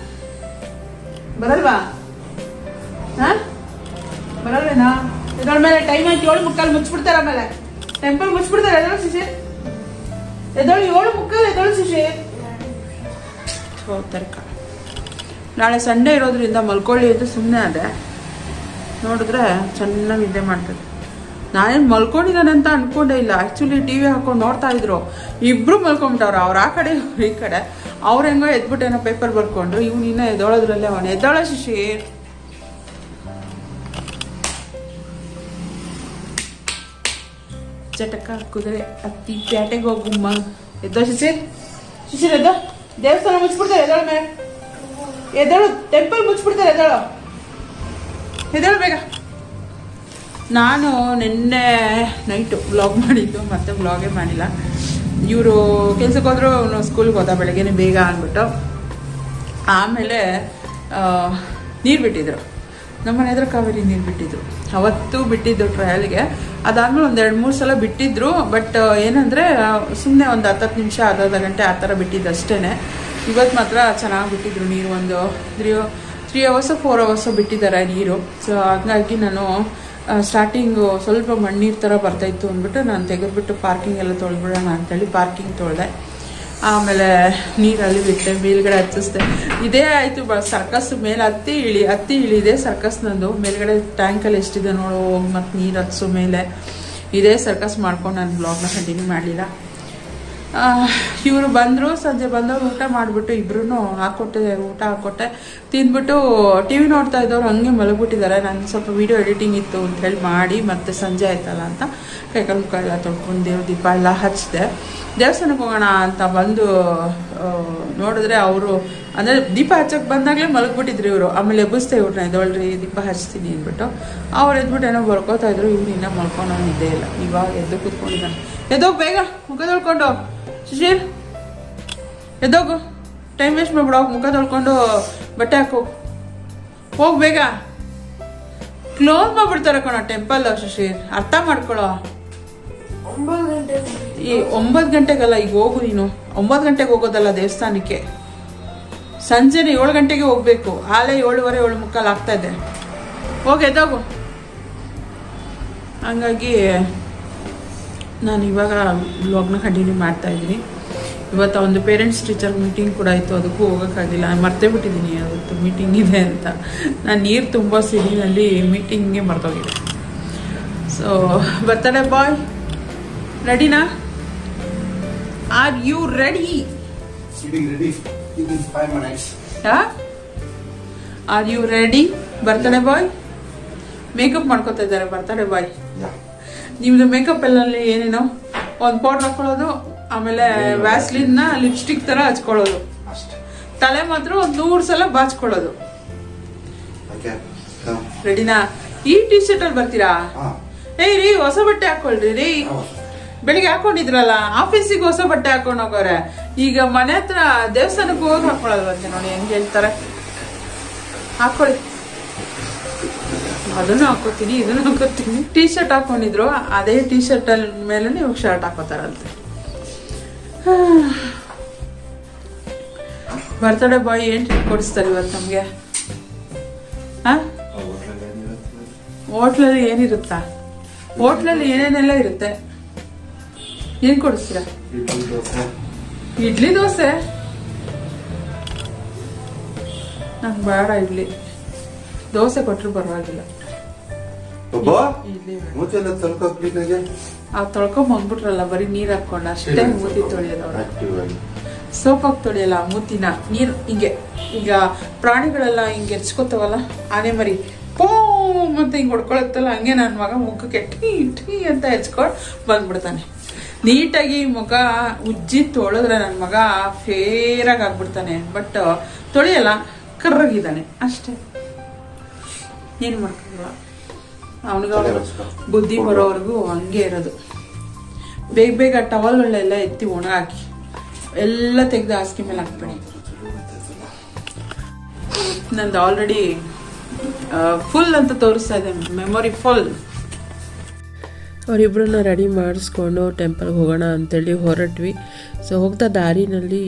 ಬರಲ್ವಾ? ಬರಲ್ವೇನಾ? ಎದಳ ಮೇಲೆ ಟೈಮ್ ಆಯ್ತು. 7:15 ಮುಚ್ಚಿಬಿಡ್ತಾರೆ. ಆಮೇಲೆ ಟೆಂಪಲ್ ಮುಚ್ಚಿಬಿಡ್ತಾರೆ. ಎದಳು ಶಿಶಿರ್, ಎದಳು 7:15 ಎದಳು ಶಿಶಿರ್. ತರ್ಕ ನಾಳೆ ಸಂಡೇ ಇರೋದ್ರಿಂದ ಮಲ್ಕೊಳ್ಳಿ ಅಂತ ಸುಮ್ಮನೆ ಅದೇ. ನೋಡಿದ್ರೆ ಚೆನ್ನಾಗಿ ನಿದ್ದೆ ಮಾಡ್ತದೆ. ನಾನೇನು ಮಲ್ಕೊಂಡಿದ್ದಾನೆ ಅಂತ ಅನ್ಕೊಂಡೇ ಇಲ್ಲ. ಆ್ಯಕ್ಚುಲಿ ಟಿ ವಿ ಹಾಕೊಂಡು ನೋಡ್ತಾ ಇದ್ರು, ಇಬ್ಬರು ಮಲ್ಕೊಂಬಿಟ್ಟವ್ರು. ಅವ್ರು ಆ ಕಡೆ ಈ ಕಡೆ. ಅವ್ರು ಹೆಂಗೋ ಎದ್ಬಿಟ್ಟೇನೋ ಪೇಪರ್ ಬರ್ಕೊಂಡ್ರು. ಇವ್ನು ಇನ್ನೂ ಎದ್ದೋಳೋದ್ರಲ್ಲೇ ಅವನು. ಎದ್ದೋಳ ಶಿಶಿರ್. ಚಟಕ ಕುದುರೆ ಹತ್ತಿ ಪ್ಯಾಟೆಗೆ ಹೋಗುಮ್ಮ. ಎದ್ದೋ ಶಿಶಿರ್ ಎದ್ದೋ. ದೇವಸ್ಥಾನ ಮುಚ್ಚಿಬಿಡ್ತಾರೆ. ಎದ್ದೋಳ ಮೇಲೆ ಎದ್ದೋಳು. ಟೆಂಪಲ್ ಮುಚ್ಚಿಬಿಡ್ತಾರೆ. ಎದ್ದೋಳು ಬೇಗ. ನಾನು ನಿನ್ನೆ ನೈಟು ವ್ಲಾಗ್ ಮಾಡಿದ್ದು, ಮತ್ತೆ ವ್ಲಾಗೇ ಮಾಡಿಲ್ಲ. ಇವರು ಕೆಲ್ಸಕ್ಕೆ ಹೋದ್ರು, ಅವನು ಸ್ಕೂಲ್ಗೆ ಹೋದ ಬೆಳಗ್ಗೆನೇ ಬೇಗ ಅಂದ್ಬಿಟ್ಟು. ಆಮೇಲೆ ನೀರು ಬಿಟ್ಟಿದ್ರು ನಮ್ಮನೆ ಹತ್ರ, ಕಾವೇರಿ ನೀರು ಬಿಟ್ಟಿದ್ರು. ಅವತ್ತು ಬಿಟ್ಟಿದ್ದು ಟ್ರಯಲ್ಗೆ. ಅದಾದ್ಮೇಲೆ ಒಂದು 2-3 ಸಲ ಬಿಟ್ಟಿದ್ರು. ಬಟ್ ಏನಂದರೆ ಸುಮ್ಮನೆ ಒಂದು 10 ನಿಮಿಷ ಅರ್ಧ ಗಂಟೆ ಆ ಥರ ಬಿಟ್ಟಿದ್ದು ಅಷ್ಟೇ. ಇವತ್ತು ಮಾತ್ರ ಚೆನ್ನಾಗಿ ಬಿಟ್ಟಿದ್ರು ನೀರು. ಒಂದು 3 ಅವರ್ಸು 4 ಅವರ್ಸು ಬಿಟ್ಟಿದ್ದಾರೆ ನೀರು. ಸೊ ಹಾಗಾಗಿ ನಾನು ಸ್ಟಾರ್ಟಿಂಗು ಸ್ವಲ್ಪ ಮಣ್ಣೀರು ಥರ ಬರ್ತಾಯಿತ್ತು ಅಂದ್ಬಿಟ್ಟು ನಾನು ತೆಗೆದ್ಬಿಟ್ಟು ಪಾರ್ಕಿಂಗ್ ಎಲ್ಲ ತೊಳೆದ್ಬಿಡೋಣ ಅಂತೇಳಿ ಪಾರ್ಕಿಂಗ್ ತೊಳೆದೆ. ಆಮೇಲೆ ನೀರಲ್ಲಿ ಬಿಟ್ಟೆ, ಮೇಲ್ಗಡೆ ಹಚ್ಚಿಸ್ದೆ. ಇದೇ ಆಯಿತು ಸರ್ಕಸ್. ಮೇಲೆ ಹತ್ತಿ ಇಳಿದೆ ಸರ್ಕಸ್. ನಂದು ಮೇಲ್ಗಡೆ ಟ್ಯಾಂಕಲ್ಲಿ ಎಷ್ಟಿದೆ ನೋಡು, ಮತ್ತು ನೀರು ಹಚ್ಚೋ ಮೇಲೆ ಇದೇ ಸರ್ಕಸ್ ಮಾಡ್ಕೊಂಡು ನಾನು ಬ್ಲಾಗ್ನ ಕಂಟಿನ್ಯೂ ಮಾಡಲಿಲ್ಲ. ಇವರು ಬಂದರು, ಸಂಜೆ ಬಂದವರು ಊಟ ಮಾಡಿಬಿಟ್ಟು ಇಬ್ರು ಊಟ ಹಾಕ್ಕೊಟ್ಟೆ. ತಿಂದ್ಬಿಟ್ಟು ಟಿ ವಿ ನೋಡ್ತಾ ಇದ್ದವ್ರು ಹಂಗೆ ಮಲಗಿಬಿಟ್ಟಿದ್ದಾರೆ. ನಾನು ಸ್ವಲ್ಪ ವೀಡಿಯೋ ಎಡಿಟಿಂಗ್ ಇತ್ತು ಅಂತ ಹೇಳಿ ಮಾಡಿ ಮತ್ತೆ ಸಂಜೆ ಆಯ್ತಲ್ಲ ಅಂತ ಕೈಕಾಲು ಮುಖ ಎಲ್ಲ ತೊಳ್ಕೊಂಡು ದೇವ್ರ ದೀಪ ಎಲ್ಲ ಹಚ್ಚಿದೆ. ದೇವಸ್ಥಾನಕ್ಕೆ ಹೋಗೋಣ ಅಂತ ಬಂದು ನೋಡಿದ್ರೆ ಅವರು ಅಂದರೆ ದೀಪ ಹಚ್ಚಕ್ಕೆ ಬಂದಾಗಲೇ ಮಲಗಿಬಿಟ್ಟಿದ್ರು ಇವರು. ಆಮೇಲೆ ಎಬ್ಬಿಸ್ತೆ ಇವ್ರನ್ನ ಎದ್ದೊಳ್ರಿ ದೀಪ ಹಚ್ತೀನಿ ಅಂದ್ಬಿಟ್ಟು ಅವ್ರು ಎದ್ಬಿಟ್ಟು ಏನೋ ಬರ್ಕೋತಾ ಇದ್ರು. ಇವ್ರು ಇನ್ನೂ ಮಲ್ಕೊಂಡು ನಿದ್ದೆ ಇಲ್ಲ. ಇವಾಗ ಎದ್ದು ಕೂತ್ಕೊಂಡಿದ್ದಾನೆ. ಎದ್ದೋಗಿ ಬೇಗ ಮುಖ ತೊಳ್ಕೊಂಡು. ಸುಶೀಲ್ ಎದ್ದೋಗು, ಟೈಮ್ ವೇಸ್ಟ್ ಮಾಡ್ಬಿಡು. ಮುಖ ತೊಳ್ಕೊಂಡು ಬಟ್ಟೆ ಹಾಕು, ಹೋಗಿ ಬೇಗ. ಕ್ಲೋಸ್ ಮಾಡ್ಬಿಡ್ತಾರೆ ಕಣೋ ಟೆಂಪಲ್. ಸುಶೀಲ್ ಅರ್ಥ ಮಾಡ್ಕೊಳ್ಳೋ. 9 ಗಂಟೆ ಈ 9 ಗಂಟೆಗಲ್ಲ, ಈಗ ಹೋಗು ನೀನು. 9 ಗಂಟೆಗೆ ಹೋಗೋದಲ್ಲ ದೇವಸ್ಥಾನಕ್ಕೆ, ಸಂಜೆನೆ 7 ಗಂಟೆಗೆ ಹೋಗ್ಬೇಕು. ಆಲೇ 7:15 7:45 ಆಗ್ತಾ ಇದೆ. ಹೋಗಿ ಎದ್ದೋಗು. ಹಂಗಾಗಿ ನಾನು ಇವಾಗ ವ್ಲಾಗ್ನ ಕಂಟಿನ್ಯೂ ಮಾಡ್ತಾ ಇದ್ದೀನಿ. ಇವತ್ತು ಒಂದು ಪೇರೆಂಟ್ಸ್ ಟೀಚರ್ ಮೀಟಿಂಗ್ ಕೂಡ ಇತ್ತು, ಅದಕ್ಕೂ ಹೋಗೋಕ್ಕಾಗಿಲ್ಲ. ಮರ್ತೇ ಬಿಟ್ಟಿದ್ದೀನಿ ಅವತ್ತು ಮೀಟಿಂಗ್ ಇದೆ ಅಂತ. ನಾನು ನೀರು ತುಂಬ ಸಿಡಿನಲ್ಲಿ ಮೀಟಿಂಗ್ಗೆ ಮರ್ತೋಗಿದೆ. ಸೊ ಬರ್ತಡೇ ಬಾಯ್ ರೆಡಿನಾ? Are you ready? Are you ready? Birthday boy makeup ಮಾಡ್ಕೊತಾ ಇದ್ದಾರೆ. ಬರ್ತಡೇ ಬಾಯ್ ನಿಮ್ದು ಮೇಕಪ್ ಎಲ್ಲಲ್ಲಿ ಏನೇನೋ ಒಂದು ಪೌಡರ್ ಹಾಕೊಳ್ಳೋದು, ಆಮೇಲೆ ವ್ಯಾಸ್ಲಿನ್ನ ಲಿಪ್ಸ್ಟಿಕ್ ತರ ಹಚ್ಕೊಳ್ಳೋದು, ತಲೆ ಮಾತ್ರ 100 ಸಲ ಬಾಚ್ಕೊಳ್ಳೋದು. ರೆಡಿನಾ? ಈ ಟಿ ಶರ್ಟ್ ಅಲ್ಲಿ ಬರ್ತೀರಾ? ಏಯ್ ರೀ, ಹೊಸ ಬಟ್ಟೆ ಹಾಕೊಳ್ರಿ ರೀ. ಬೆಳಿಗ್ಗೆ ಹಾಕೊಂಡಿದ್ರಲ್ಲ, ಆಫೀಸಿಗೆ ಹೊಸ ಬಟ್ಟೆ ಹಾಕೊಂಡು ಹೋಗೋರೆ. ಈಗ ಮನೆ ಹತ್ರ ದೇವಸ್ಥಾನಕ್ಕೆ ಹೋಗಿ ಹಾಕೊಳ್ಳೋದಂತೆ. ನೋಡಿ ಹೆಂಗೆ ಹೇಳ್ತಾರೆ. ಹಾಕೊಳ್ಳಿ. ಅದನ್ನು ಹಾಕೋತೀನಿ, ಇದನ್ನು ಹಾಕೋತೀನಿ. ಟೀ ಶರ್ಟ್ ಹಾಕೊಂಡಿದ್ರು, ಅದೇ ಟೀ ಶರ್ಟ್ ಅಲ್ಲಿ ಮೇಲೆ ಇವಾಗ ಶರ್ಟ್ ಹಾಕೋತಾರಂತೆ. ಬರ್ತಡೇ ಬಾಯ್ ಏನ್ ಟ್ರೀಟ್ ಕೊಡಿಸ್ತಾರೆ ಇವತ್ತು ನಮ್ಗೆ? ಹೋಟ್ಲಲ್ಲಿ ಏನಿರುತ್ತಾ? ಹೋಟ್ಲಲ್ಲಿ ಏನೇನೆಲ್ಲ ಇರುತ್ತೆ. ಏನ್ ಕೊಡಿಸ್ತೀರಾ? ಇಡ್ಲಿ ದೋಸೆ? ನಂಗೆ ಬೇಡ ಇಡ್ಲಿ. ದೋಸೆ ಕೊಟ್ಟರು ಪರವಾಗಿಲ್ಲ. ತೊಳ್ಕೊಂಡ್ ಬಂದ್ಬಿಟ್ರಲ್ಲ, ಬರೀ ನೀರ್ ಹಾಕೊಂಡ ಅಷ್ಟೇ ಮೂತಿ ತೊಳೆಯೋದವ್ರು. ಸೋಪ್ ಹಾಕಿ ತೊಳೆಯಲ್ಲ ಮೂತಿನ. ನೀರ್ ಹಿಂಗೆ, ಈಗ ಪ್ರಾಣಿಗಳೆಲ್ಲ ಹಿಂಗೆ ಎರ್ಚ್ಕೋತಾವಲ್ಲ, ಆನೆ ಮರಿ ಪೋ ಮತ್ತೆ ಹಿಂಗೆ ಹೊಡ್ಕೊಳತ್ತಲ್ಲ, ಹಂಗೆ ನನ್ನ ಮಗ ಮುಖಕ್ಕೆ ಟೀ ಟೀ ಅಂತ ಹೆಚ್ಕೊಂಡು ಬಂದ್ಬಿಡ್ತಾನೆ. ನೀಟಾಗಿ ಮುಖ ಉಜ್ಜಿ ತೊಳೆದ್ರೆ ನನ್ನ ಮಗ ಫೇರಾಗಿ ಆಗ್ಬಿಡ್ತಾನೆ. ಬಟ್ ತೊಳೆಯಲ್ಲ, ಕರ್ರಗಿದ್ದಾನೆ ಅಷ್ಟೇ. ಏನು ಮಾಡ್ಕೊಳ್ಳಲ್ಲ. ಅವನಿಗೆ ಬುದ್ಧಿ ಬರೋವರೆಗೂ ಹಂಗೆ ಇರೋದು. ಬೇಗ ಬೇಗ ಟವಲ್ಗಳೆಲ್ಲ ಎತ್ತಿ ಒಣಗಾಕಿ ಎಲ್ಲ ತೆಗೆದು ಹಾಸಿಗೆ ಮೇಲೆ ಹಾಕ್ಬೇಡಿ. ನಂದು ಆಲ್ರೆಡಿ ಫುಲ್ ಅಂತ ತೋರಿಸ್ತಾ ಇದೆ, ಮೆಮೊರಿ ಫುಲ್. ಅವರಿಬ್ಬರನ್ನ ರೆಡಿ ಮಾಡಿಸ್ಕೊಂಡು ಟೆಂಪಲ್ಗೆ ಹೋಗೋಣ ಅಂತೇಳಿ ಹೊರಟ್ವಿ. ಸೊ ಹೋಗ್ತಾ ದಾರಿನಲ್ಲಿ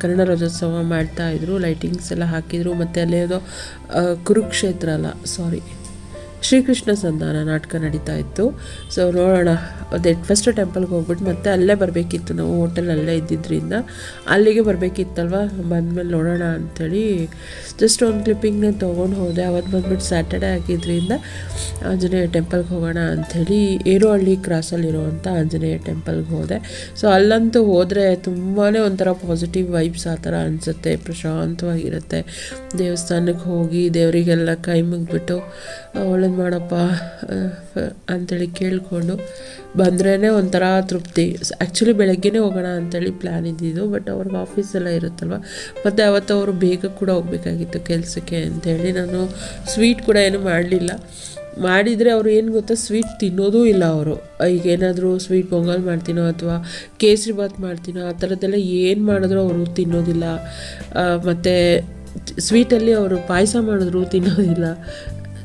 ಕನ್ನಡ ರಾಜ್ಯೋತ್ಸವ ಮಾಡ್ತಾಯಿದ್ರು, ಲೈಟಿಂಗ್ಸ್ ಎಲ್ಲ ಹಾಕಿದ್ರು. ಮತ್ತು ಅಲ್ಲೇ ಏನೋ ಕುರುಕ್ಷೇತ್ರ ಅಲ್ಲ ಸಾರಿ ಶ್ರೀಕೃಷ್ಣ ಸಂಧಾನ ನಾಟಕ ನಡೀತಾ ಇತ್ತು. ಸೊ ನೋಡೋಣ, ಅದೇ ಫಸ್ಟ್ ಟೆಂಪಲ್ಗೆ ಹೋಗ್ಬಿಟ್ಟು ಮತ್ತೆ ಅಲ್ಲೇ ಬರಬೇಕಿತ್ತು. ನಾವು ಹೋಟೆಲ್ ಅಲ್ಲೇ ಇದ್ದಿದ್ದರಿಂದ ಅಲ್ಲಿಗೆ ಬರಬೇಕಿತ್ತಲ್ವ. ಬಂದಮೇಲೆ ನೋಡೋಣ ಅಂಥೇಳಿ ಜಸ್ಟ್ ಒಂದು ಕ್ಲಿಪ್ಪಿಂಗ್ನ ತೊಗೊಂಡು ಹೋದೆ. ಅವತ್ತು ಬಂದ್ಬಿಟ್ಟು ಸ್ಯಾಟರ್ಡೇ ಆಗಿದ್ದರಿಂದ ಆಂಜನೇಯ ಟೆಂಪಲ್ಗೆ ಹೋಗೋಣ ಅಂಥೇಳಿ ಏರೋಹಳ್ಳಿ ಕ್ರಾಸಲ್ಲಿರುವಂಥ ಆಂಜನೇಯ ಟೆಂಪಲ್ಗೆ ಹೋದೆ. ಸೊ ಅಲ್ಲಂತೂ ಹೋದರೆ ತುಂಬಾ ಒಂಥರ ಪಾಸಿಟಿವ್ ವೈಬ್ಸ್ ಆ ಥರ ಅನಿಸುತ್ತೆ, ಪ್ರಶಾಂತವಾಗಿರುತ್ತೆ. ದೇವಸ್ಥಾನಕ್ಕೆ ಹೋಗಿ ದೇವರಿಗೆಲ್ಲ ಕೈ ಮುಗಿದ್ಬಿಟ್ಟು ಒಳ್ಳೇದು ಮಾಡಪ್ಪ ಅಂಥೇಳಿ ಕೇಳಿಕೊಂಡು ಬಂದ್ರೇ ಒಂಥರ ತೃಪ್ತಿ. ಆ್ಯಕ್ಚುಲಿ ಬೆಳಗ್ಗೆನೇ ಹೋಗೋಣ ಅಂಥೇಳಿ ಪ್ಲ್ಯಾನ್ ಇದ್ದಿದ್ದು, ಬಟ್ ಅವ್ರಿಗೆ ಆಫೀಸೆಲ್ಲ ಇರುತ್ತಲ್ವ. ಮತ್ತು ಅವತ್ತು ಅವರು ಬೇಗ ಕೂಡ ಹೋಗಬೇಕಾಗಿತ್ತು ಕೆಲಸಕ್ಕೆ ಅಂಥೇಳಿ ನಾನು ಸ್ವೀಟ್ ಕೂಡ ಏನು ಮಾಡಲಿಲ್ಲ. ಮಾಡಿದರೆ ಅವರು ಏನು ಗೊತ್ತಾ, ಸ್ವೀಟ್ ತಿನ್ನೋದೂ ಇಲ್ಲ ಅವರು. ಈಗೇನಾದರೂ ಸ್ವೀಟ್ ಪೊಂಗಲ್ ಮಾಡ್ತೀನೋ ಅಥವಾ ಕೇಸರಿ ಬಾತ್ ಮಾಡ್ತೀನೋ ಆ ಥರದ್ದೆಲ್ಲ ಏನು ಮಾಡಿದ್ರು ಅವರು ತಿನ್ನೋದಿಲ್ಲ. ಮತ್ತು ಸ್ವೀಟಲ್ಲಿ ಅವರು ಪಾಯಸ ಮಾಡಿದ್ರು ತಿನ್ನೋದಿಲ್ಲ.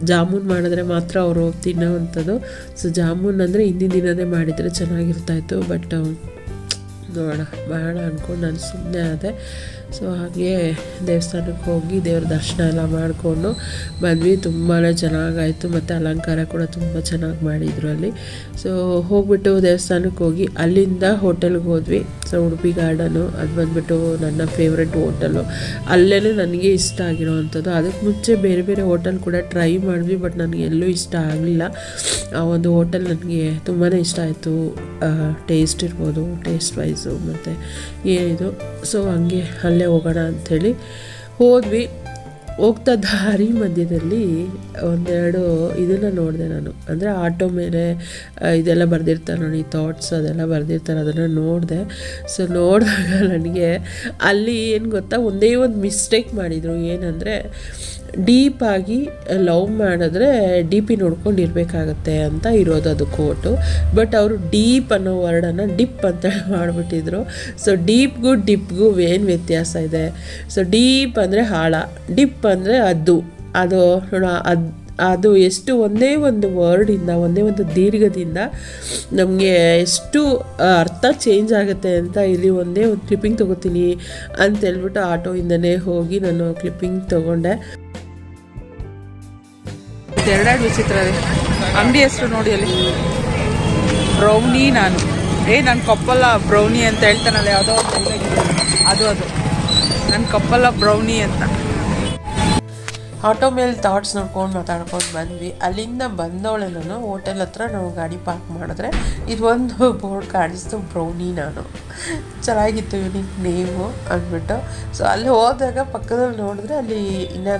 ಜಾಮೂನ್ ಮಾಡಿದ್ರೆ ಮಾತ್ರ ಅವರು ತಿನ್ನೋವಂಥದ್ದು. ಸೊ ಜಾಮೂನ್ ಅಂದರೆ ಹಿಂದಿನ ದಿನದೇ ಮಾಡಿದರೆ ಚೆನ್ನಾಗಿರ್ತಾಯಿತ್ತು, ಬಟ್ ನೋಡೋಣ ಮಾಡೋಣ ಅಂದ್ಕೊಂಡು ನಾನು ಸುಮ್ಮನೆ ಆದೆ. ಸೊ ಹಾಗೆ ದೇವಸ್ಥಾನಕ್ಕೆ ಹೋಗಿ ದೇವ್ರ ದರ್ಶನ ಎಲ್ಲ ಮಾಡಿಕೊಂಡು ಬಂದ್ವಿ. ತುಂಬಾ ಚೆನ್ನಾಗಾಯಿತು ಮತ್ತು ಅಲಂಕಾರ ಕೂಡ ತುಂಬ ಚೆನ್ನಾಗಿ ಮಾಡಿದರು ಅಲ್ಲಿ. ಸೊ ಹೋಗ್ಬಿಟ್ಟು ದೇವಸ್ಥಾನಕ್ಕೆ ಹೋಗಿ ಅಲ್ಲಿಂದ ಹೋಟೆಲ್ಗೆ ಹೋದ್ವಿ. ಸೊ ಉಡುಪಿ ಗಾರ್ಡನು ಅದು ಬಂದುಬಿಟ್ಟು ನನ್ನ ಫೇವ್ರೆಟ್ ಹೋಟೆಲು, ಅಲ್ಲೇ ನನಗೆ ಇಷ್ಟ ಆಗಿರೋವಂಥದ್ದು. ಅದಕ್ಕೆ ಮುಂಚೆ ಬೇರೆ ಬೇರೆ ಹೋಟೆಲ್ ಕೂಡ ಟ್ರೈ ಮಾಡಿದ್ವಿ, ಬಟ್ ನನಗೆ ಎಲ್ಲೂ ಇಷ್ಟ ಆಗಲಿಲ್ಲ. ಆ ಒಂದು ಹೋಟೆಲ್ ನನಗೆ ತುಂಬಾ ಇಷ್ಟ ಆಯಿತು. ಟೇಸ್ಟ್ ಇರ್ಬೋದು, ಟೇಸ್ಟ್ ವೈಸು ಮತ್ತು ಏನಿದು. ಸೊ ಹಂಗೆ ಅಲ್ಲೇ ಹೋಗೋಣ ಅಂಥೇಳಿ ಹೋದ್ವಿ. ಹೋಗ್ತಾ ದಾರಿ ಮಧ್ಯದಲ್ಲಿ ಒಂದೆರಡು ಇದನ್ನು ನೋಡಿದೆ ನಾನು, ಅಂದರೆ ಆಟೋ ಮೇಲೆ ಇದೆಲ್ಲ ಬರೆದಿರ್ತಾರೆ ನೋಡಿ, ಥಾಟ್ಸ್ ಅದೆಲ್ಲ ಬರೆದಿರ್ತಾರೆ, ಅದನ್ನು ನೋಡಿದೆ. ಸೊ ನೋಡಿದಾಗ ನನಗೆ ಅಲ್ಲಿ ಏನು ಗೊತ್ತಾ, ಒಂದೇ ಒಂದು ಮಿಸ್ಟೇಕ್ ಮಾಡಿದರು. ಏನಂದರೆ ಡೀಪಾಗಿ ಲವ್ ಮಾಡಿದ್ರೆ ಡಿ ಪಿ ನೋಡ್ಕೊಂಡಿರ್ಬೇಕಾಗತ್ತೆ ಅಂತ ಇರೋದು ಅದು ಕೋಟು. ಬಟ್ ಅವರು ಡೀಪ್ ಅನ್ನೋ ವರ್ಡನ್ನು ಡಿಪ್ ಅಂತ ಮಾಡಿಬಿಟ್ಟಿದ್ರು. ಸೊ ಡೀಪ್ಗೂ ಡಿಪ್ಗೂ ಏನು ವ್ಯತ್ಯಾಸ ಇದೆ? ಸೊ ಡೀಪ್ ಅಂದರೆ ಆಳ, ಡಿಪ್ ಅಂದರೆ ಅದು ಅದು ಎಷ್ಟು ಒಂದೇ ಒಂದು ವರ್ಡಿಂದ, ಒಂದೇ ಒಂದು ದೀರ್ಘದಿಂದ ನಮಗೆ ಎಷ್ಟು ಅರ್ಥ ಚೇಂಜ್ ಆಗುತ್ತೆ ಅಂತ ಇಲ್ಲಿ ಒಂದೇ ಒಂದು ಕ್ಲಿಪ್ಪಿಂಗ್ ತೊಗೋತೀನಿ ಅಂತ ಹೇಳ್ಬಿಟ್ಟು ಆಟೋಯಿಂದನೇ ಹೋಗಿ ನಾನು ಕ್ಲಿಪ್ಪಿಂಗ್ ತೊಗೊಂಡೆ. ಎರಡೆರಡು ವಿಚಿತ್ರ ರೀ. ಅಂಗಡಿ ಹೆಸರು ನೋಡಿ ಅಲ್ಲಿ, ಬ್ರೌನಿ. ನಾನು ಕಪ್ಪಲ್ಲ ಬ್ರೌನಿ ಅಂತ ಹೇಳ್ತಾನಲ್ಲ, ಯಾವುದೋ ಅದು ನನ್ನ ಕಪ್ಪಲ್ಲ ಬ್ರೌನಿ ಅಂತ. ಆಟೋ ಮೇಲೆ ಥಾಟ್ಸ್ ನೋಡ್ಕೊಂಡು ಮಾತಾಡ್ಕೊಂಡು ಬಂದ್ವಿ. ಅಲ್ಲಿಂದ ಬಂದವಳೆ ನಾನು ಹೋಟೆಲ್ ಹತ್ರ ನಾವು ಗಾಡಿ ಪಾರ್ಕ್ ಮಾಡಿದ್ರೆ ಇದೊಂದು ಬೋರ್ಡ್ ಕಾಣಿಸ್ತು, ಬ್ರೌನಿ. ನಾನು ಚೆನ್ನಾಗಿತ್ತು ಯೂನಿಕ್ ನೇಮು ಅಂದ್ಬಿಟ್ಟು. ಸೊ ಅಲ್ಲಿ ಹೋದಾಗ ಪಕ್ಕದಲ್ಲಿ ನೋಡಿದ್ರೆ ಅಲ್ಲಿ ಇನ್ನೂ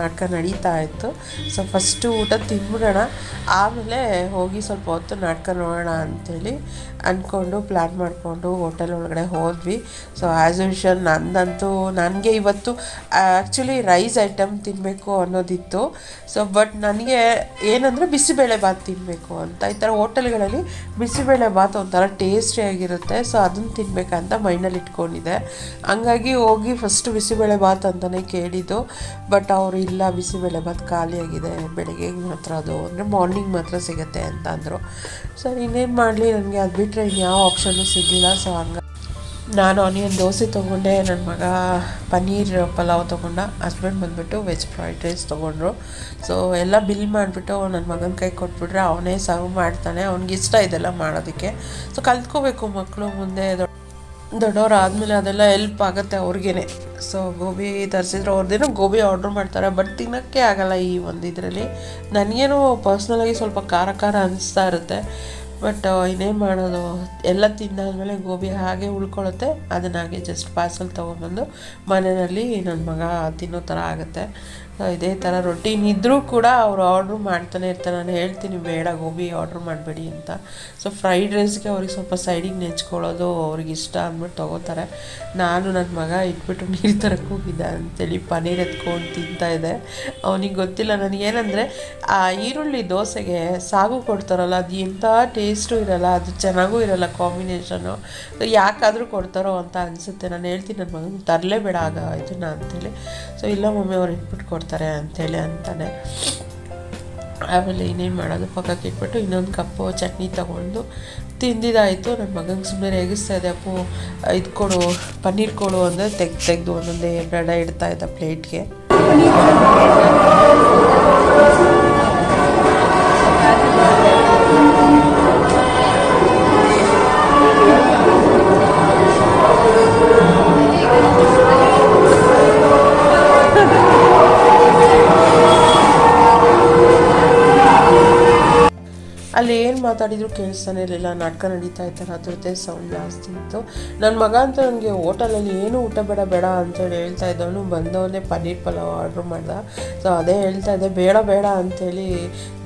ನಾಟಕ ನಡೀತಾ ಇತ್ತು. ಸೊ ಫಸ್ಟು ಊಟ ತಿಂದ್ಬಿಡೋಣ, ಆಮೇಲೆ ಹೋಗಿ ಸ್ವಲ್ಪ ಹೊತ್ತು ನಾಟಕ ನೋಡೋಣ ಅಂಥೇಳಿ ಅಂದ್ಕೊಂಡು ಪ್ಲ್ಯಾನ್ ಮಾಡಿಕೊಂಡು ಹೋಟೆಲ್ ಒಳಗಡೆ ಹೋದ್ವಿ. ಸೊ ಆ್ಯಸ್ ಯೂಶುವಲ್ ನಂದಂತೂ ನನಗೆ ಇವತ್ತು ಆ್ಯಕ್ಚುಲಿ ರೈಸ್ ಐಟಮ್ ತಿನ್ನಬೇಕು ಅನ್ನೋದಿತ್ತು. ಸೊ ಬಟ್ ನನಗೆ ಏನಂದರೆ ಬಿಸಿಬೇಳೆ ಬಾತ್ ತಿನ್ನಬೇಕು ಅಂತ. ಈ ಥರ ಹೋಟೆಲ್ಗಳಲ್ಲಿ ಬಿಸಿಬೇಳೆ ಬಾತ್ ಒಂಥರ ಟೇಸ್ಟಿಯಾಗಿರುತ್ತೆ. ಸೊ ಅದನ್ನು ತಿನ್ನಬೇಕಂತ ಮೈಂಡಲ್ಲಿ ಇಟ್ಕೊಂಡಿದ್ದೆ. ಹಂಗಾಗಿ ಹೋಗಿ ಫಸ್ಟು ಬಿಸಿಬೇಳೆ ಬಾತ್ ಅಂತಲೇ ಕೇಳಿದ್ದು. ಬಟ್ ಅವರು ಇಲ್ಲ, ಬಿಸಿಬೇಳೆ ಬಾತ್ ಖಾಲಿಯಾಗಿದೆ, ಬೆಳಗ್ಗೆ ಮಾತ್ರ ಅದು ಅಂದರೆ ಮಾರ್ನಿಂಗ್ ಮಾತ್ರ ಸಿಗುತ್ತೆ ಅಂತ ಅಂದರು. ಸರಿ ಇನ್ನೇನು ಮಾಡಲಿ, ನನಗೆ ಅದು ಬಿಟ್ಟರೆ ಇನ್ಯಾವ ಆಪ್ಷನ್ನು ಸಿಗಲಿಲ್ಲ. ಸೊ ಹಂಗೆ ನಾನು ಆನಿಯನ್ ದೋಸೆ ತೊಗೊಂಡೆ, ನನ್ನ ಮಗ ಪನ್ನೀರ್ ಪಲಾವ್ ತೊಗೊಂಡ, ಹಸ್ಬೆಂಡ್ ಬಂದುಬಿಟ್ಟು ವೆಜ್ ಫ್ರೈಡ್ ರೈಸ್ ತೊಗೊಂಡ್ರು. ಸೊ ಎಲ್ಲ ಬಿಲ್ ಮಾಡಿಬಿಟ್ಟು ನನ್ನ ಮಗನ ಕೈ ಕೊಟ್ಬಿಟ್ರೆ ಅವನೇ ಸರ್ವ್ ಮಾಡ್ತಾನೆ. ಅವ್ನಿಗಿಷ್ಟ ಇದೆಲ್ಲ ಮಾಡೋದಕ್ಕೆ. ಸೊ ಕಲ್ತ್ಕೋಬೇಕು ಮಕ್ಕಳು, ಮುಂದೆ ದೊಡ್ಡವ್ರು ಆದಮೇಲೆ ಅದೆಲ್ಲ ಹೆಲ್ಪ್ ಆಗುತ್ತೆ ಅವ್ರಿಗೇ. ಸೊ ಗೋಬಿ ತರಿಸಿದ್ರೆ ಅವ್ರದ್ದೇನೋ ಗೋಬಿ ಆರ್ಡ್ರ್ ಮಾಡ್ತಾರೆ, ಬಟ್ ತಿನ್ನೋಕ್ಕೆ ಆಗೋಲ್ಲ ಈ ಒಂದು ಇದರಲ್ಲಿ. ನನಗೇನೋ ಪರ್ಸ್ನಲಾಗಿ ಸ್ವಲ್ಪ ಖಾರ ಖಾರ ಅನಿಸ್ತಾ ಇರುತ್ತೆ. ಬಟ್ ಇನ್ನೇನು ಮಾಡೋದು, ಎಲ್ಲ ತಿಂದಾದ್ಮೇಲೆ ಗೋಬಿ ಹಾಗೆ ಉಳ್ಕೊಳ್ಳುತ್ತೆ. ಅದನ್ನ ಹಾಗೆ ಜಸ್ಟ್ ಪಾರ್ಸಲ್ ತೊಗೊಂಬಂದು ಮನೆಯಲ್ಲಿ ನನ್ನ ಮಗ ತಿನ್ನೋ ಥರ ಆಗುತ್ತೆ. ಇದೇ ಥರ ರೊಟೀನ್ ಇದ್ದರೂ ಕೂಡ ಅವರು ಆರ್ಡ್ರ್ ಮಾಡ್ತಾನೆ ಇರ್ತಾರೆ. ನಾನು ಹೇಳ್ತೀನಿ ಬೇಡ ಗೋಬಿ ಆರ್ಡ್ರ್ ಮಾಡಬೇಡಿ ಅಂತ. ಸೊ ಫ್ರೈಡ್ ರೈಸ್ಗೆ ಅವ್ರಿಗೆ ಸ್ವಲ್ಪ ಸೈಡಿಗೆ ನೆಂಚ್ಕೊಳ್ಳೋದು ಅವ್ರಿಗೆ ಇಷ್ಟ ಅಂದ್ಬಿಟ್ಟು ತೊಗೋತಾರೆ. ನಾನು ನನ್ನ ಮಗ ಇಟ್ಬಿಟ್ಟು ನೀರು ತರಕ್ಕೆ ಹೋಗಿದ್ದೆ ಅಂತೇಳಿ ಪನ್ನೀರ್ ಎತ್ಕೊಂಡು ತಿಂತಾಯಿದ್ದೆ. ಅವನಿಗೆ ಗೊತ್ತಿಲ್ಲ ನನಗೇನೆಂದರೆ ಆ ಈರುಳ್ಳಿ ದೋಸೆಗೆ ಸಾಗು ಕೊಡ್ತಾರಲ್ಲ, ಅದು ಎಂಥ ಟೇಸ್ಟು ಇರೋಲ್ಲ, ಅದು ಚೆನ್ನಾಗೂ ಇರೋಲ್ಲ ಕಾಂಬಿನೇಷನು. ಯಾಕಾದರೂ ಕೊಡ್ತಾರೋ ಅಂತ ಅನಿಸುತ್ತೆ. ನಾನು ಹೇಳ್ತೀನಿ ನನ್ನ ಮಗನ ತರಲೇಬೇಡ ಆಗ ಇದನ್ನು ಅಂಥೇಳಿ. ಸೊ ಇಲ್ಲ ಮಮ್ಮಿ ಅವ್ರು ಇಟ್ಬಿಟ್ಟು ಕೊಡ್ತಾರೆ ಅಂಥೇಳಿ ಅಂತಾನೆ. ಆಮೇಲೆ ಇನ್ನೇನು ಮಾಡೋದು, ಪಕ್ಕಕ್ಕೆ ಇಟ್ಬಿಟ್ಟು ಇನ್ನೊಂದು ಕಪ್ಪು ಚಟ್ನಿ ತೊಗೊಂಡು ತಿಂದಿದ್ದಾಯಿತು. ನನ್ನ ಮಗಂಗೆ ಸುಮ್ಮನೆ ರೇಗಿಸ್ತಾ ಇದೆ, ಅಪ್ಪು ಇದು ಕೊಡು, ಪನ್ನೀರ್ ಕೊಡು ಅಂದರೆ ತೆಗೆದು ಒಂದೊಂದೇ ಬ್ರೆಡ ಇಡ್ತಾ ಇದ್ದ ಪ್ಲೇಟ್ಗೆ. ಅಲ್ಲಿ ಏನು ಮಾತಾಡಿದ್ರು ಕೇಳಿಸ್ತಾನೆ ಇರಲಿಲ್ಲ, ನಾಟಕ ನಡೀತಾ ಇರ್ತಾರೆ, ಅದ್ರದ್ದೇ ಸೌಂಡ್ ಜಾಸ್ತಿ ಇತ್ತು. ನನ್ನ ಮಗ ಅಂತ ನನಗೆ ಹೋಟೆಲಲ್ಲಿ ಏನೂ ಊಟ ಬೇಡ ಅಂತೇಳಿ ಹೇಳ್ತಾ ಇದ್ದವನು, ಬಂದವನೇ ಪನ್ನೀರ್ ಪಲಾವ್ ಆರ್ಡ್ರ್ ಮಾಡ್ದ. ಸೊ ಅದೇ ಹೇಳ್ತಾ ಇದ್ದೆ, ಬೇಡ ಅಂಥೇಳಿ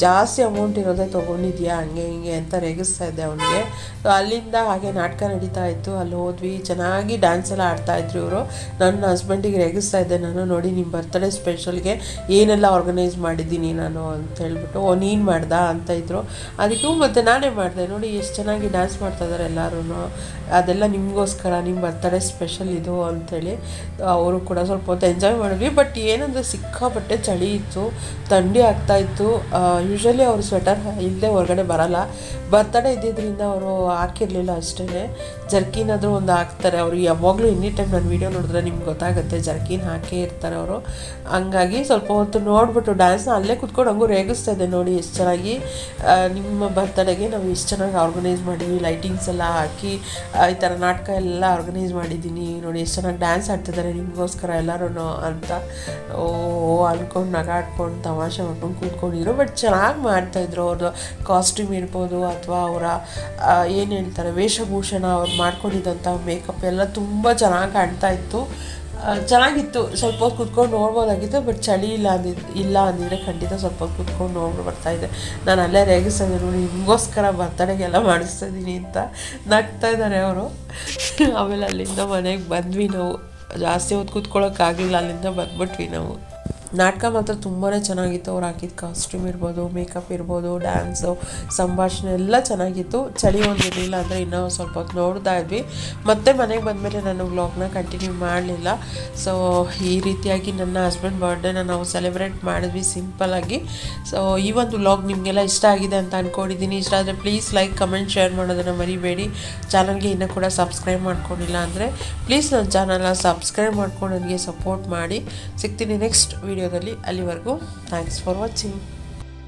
ಜಾಸ್ತಿ ಅಮೌಂಟ್ ಇರೋದೇ ತೊಗೊಂಡಿದ್ಯಾ ಹಂಗೆ ಹಿಂಗೆ ಅಂತ ರೇಗಿಸ್ತಾ ಇದ್ದೆ ಅವನಿಗೆ. ಸೊ ಅಲ್ಲಿಂದ ಹಾಗೆ ನಾಟಕ ನಡೀತಾ ಇತ್ತು. ಅಲ್ಲಿ ಹೋದ್ವಿ, ಚೆನ್ನಾಗಿ ಡ್ಯಾನ್ಸ್ ಎಲ್ಲ ಆಡ್ತಾಯಿದ್ರು ಇವರು. ನನ್ನ ಹಸ್ಬೆಂಡಿಗೆ ರೇಗಿಸ್ತಾ ಇದ್ದೆ ನಾನು, ನೋಡಿ ನಿಮ್ಮ ಬರ್ತ್ಡೇ ಸ್ಪೆಷಲ್ಗೆ ಏನೆಲ್ಲ ಆರ್ಗನೈಸ್ ಮಾಡಿದ್ದೀನಿ ನಾನು ಅಂತ ಹೇಳ್ಬಿಟ್ಟು. ನೀನು ಮಾಡ್ದ ಅಂತ ಇದ್ರು. ಅದಕ್ಕೂ ಮತ್ತು ನಾನೇ ಮಾಡಿದೆ ನೋಡಿ ಎಷ್ಟು ಚೆನ್ನಾಗಿ ಡ್ಯಾನ್ಸ್ ಮಾಡ್ತಾಯಿದ್ದಾರೆ ಎಲ್ಲರೂ. ಅದೆಲ್ಲ ನಿಮಗೋಸ್ಕರ, ನಿಮ್ಮ ಬರ್ತಡೇ ಸ್ಪೆಷಲ್ ಇದು ಅಂಥೇಳಿ ಅವರು ಕೂಡ ಸ್ವಲ್ಪ ಹೊತ್ತು ಎಂಜಾಯ್ ಮಾಡಿದ್ವಿ. ಬಟ್ ಏನಂದರೆ ಸಿಕ್ಕಾಪಟ್ಟೆ ಚಳಿ ಇತ್ತು, ಥಂಡಿ ಆಗ್ತಾಯಿತ್ತು. ಯೂಶ್ವಲಿ ಅವರು ಸ್ವೆಟರ್ ಇಲ್ಲದೆ ಹೊರಗಡೆ ಬರಲ್ಲ, ಬರ್ತಡೇ ಇದ್ದಿದ್ದರಿಂದ ಅವರು ಹಾಕಿರಲಿಲ್ಲ ಅಷ್ಟೇ. ಜರ್ಕಿನ್ ಆದರೂ ಒಂದು ಹಾಕ್ತಾರೆ ಅವರು ಯಾವಾಗಲೂ. ಎನಿ ಟೈಮ್ ನಾನು ವೀಡಿಯೋ ನೋಡಿದ್ರೆ ನಿಮ್ಗೆ ಗೊತ್ತಾಗುತ್ತೆ, ಜರ್ಕಿನ್ ಹಾಕೇ ಇರ್ತಾರೆ ಅವರು. ಹಂಗಾಗಿ ಸ್ವಲ್ಪ ಹೊತ್ತು ನೋಡಿಬಿಟ್ಟು ಡ್ಯಾನ್ಸ್ನ ಅಲ್ಲೇ ಕುತ್ಕೊಂಡು ಹಂಗೂ ರೇಗಿಸ್ತಾ ಇದೆ ನೋಡಿ ಎಷ್ಟು ಚೆನ್ನಾಗಿ. ನಿಮ್ಮ ಬರ್ತಡೇಗೆ ನಾವು ಎಷ್ಟು ಚೆನ್ನಾಗಿ ಆರ್ಗನೈಸ್ ಮಾಡಿದ್ವಿ, ಲೈಟಿಂಗ್ಸ್ ಎಲ್ಲ ಹಾಕಿ ಈ ಥರ ನಾಟಕ ಎಲ್ಲ ಆರ್ಗನೈಸ್ ಮಾಡಿದ್ದೀನಿ ನೋಡಿ, ಎಷ್ಟು ಚೆನ್ನಾಗಿ ಡ್ಯಾನ್ಸ್ ಆಡ್ತಿದ್ದಾರೆ ನಿಮಗೋಸ್ಕರ ಎಲ್ಲರೂ ಅಂತ ಅಂದ್ಕೊಂಡು ನಗಾಡ್ಕೊಂಡು ತಮಾಷೆ ಮಾಡ್ಕೊಂಡು ಕೂತ್ಕೊಂಡಿದ್ರು. ಬಟ್ ಚೆನ್ನಾಗಿ ಮಾಡ್ತಾಯಿದ್ರು. ಅವ್ರದ್ದು ಕಾಸ್ಟ್ಯೂಮ್ ಇರ್ಬೋದು ಅಥವಾ ಅವರ ಏನು ಹೇಳ್ತಾರೆ ವೇಷಭೂಷಣ, ಅವ್ರು ಮಾಡ್ಕೊಂಡಿದ್ದಂಥ ಮೇಕಪ್ ಎಲ್ಲ ತುಂಬ ಚೆನ್ನಾಗಿ ಕಾಣ್ತಾ ಇತ್ತು. ಚೆನ್ನಾಗಿತ್ತು. ಸ್ವಲ್ಪ ಹೊತ್ತು ಕುತ್ಕೊಂಡು ನೋಡ್ಬೋದಾಗಿತ್ತು. ಬಟ್ ಚಳಿ ಇಲ್ಲ ಅಂದಿದ್ರೆ ಖಂಡಿತ ಸ್ವಲ್ಪ ಹೊತ್ತು ಕುತ್ಕೊಂಡು ನೋಡ್ಬಿಟ್ಟು ಬರ್ತಾಯಿದ್ದೆ. ನಾನು ಅಲ್ಲೇ ರೇಗಿಸ್ತಾ ಇದ್ದೆ ನೋಡಿ, ನಿಮಗೋಸ್ಕರ ಬರ್ತಡೆಗೆಲ್ಲ ಮಾಡಿಸ್ತಾ ಇದ್ದೀನಿ ಅಂತ ನಗ್ತಾ ಇದ್ದಾರೆ ಅವರು. ಆಮೇಲೆ ಅಲ್ಲಿಂದ ಮನೆಗೆ ಬಂದ್ವಿ ನಾವು. ಜಾಸ್ತಿ ಹೊತ್ತು ಕೂತ್ಕೊಳ್ಳೋಕ್ಕಾಗಲಿಲ್ಲ, ಅಲ್ಲಿಂದ ಬಂದ್ಬಿಟ್ವಿ ನಾವು. ನಾಟಕ ಮಾತ್ರ ತುಂಬಾ ಚೆನ್ನಾಗಿತ್ತು. ಅವ್ರು ಹಾಕಿದ ಕಾಸ್ಟ್ಯೂಮ್ ಇರ್ಬೋದು, ಮೇಕಪ್ ಇರ್ಬೋದು, ಡ್ಯಾನ್ಸು, ಸಂಭಾಷಣೆ ಎಲ್ಲ ಚೆನ್ನಾಗಿತ್ತು. ಚಳಿ ಒಂದಿರಲಿಲ್ಲ ಅಂದರೆ ಇನ್ನೂ ಸ್ವಲ್ಪ ಹೊತ್ತು ನೋಡ್ತಾ ಇದ್ವಿ. ಮತ್ತೆ ಮನೆಗೆ ಬಂದಮೇಲೆ ನಾನು ವ್ಲಾಗ್ನ ಕಂಟಿನ್ಯೂ ಮಾಡಲಿಲ್ಲ. ಸೊ ಈ ರೀತಿಯಾಗಿ ನನ್ನ ಹಸ್ಬೆಂಡ್ ಬರ್ಡೇನ ನಾವು ಸೆಲೆಬ್ರೇಟ್ ಮಾಡಿದ್ವಿ ಸಿಂಪಲ್ಲಾಗಿ. ಸೊ ಈ ಒಂದು ವ್ಲಾಗ್ ನಿಮಗೆಲ್ಲ ಇಷ್ಟ ಆಗಿದೆ ಅಂತ ಅಂದ್ಕೊಂಡಿದ್ದೀನಿ. ಇಷ್ಟ ಆದರೆ ಪ್ಲೀಸ್ ಲೈಕ್, ಕಮೆಂಟ್, ಶೇರ್ ಮಾಡೋದನ್ನು ಮರಿಬೇಡಿ. ಚಾನಲ್ಗೆ ಇನ್ನೂ ಕೂಡ ಸಬ್ಸ್ಕ್ರೈಬ್ ಮಾಡ್ಕೊಂಡಿಲ್ಲ ಅಂದರೆ ಪ್ಲೀಸ್ ನನ್ನ ಚಾನಲ್ನ ಸಬ್ಸ್ಕ್ರೈಬ್ ಮಾಡ್ಕೊಂಡು ನನಗೆ ಸಪೋರ್ಟ್ ಮಾಡಿ. ಸಿಗ್ತೀನಿ ನೆಕ್ಸ್ಟ್ ವಿಡಿಯೋದಲ್ಲಿ. ಅಲ್ಲಿವರೆಗೂ ಥ್ಯಾಂಕ್ಸ್ ಫಾರ್ ವಾಚಿಂಗ್.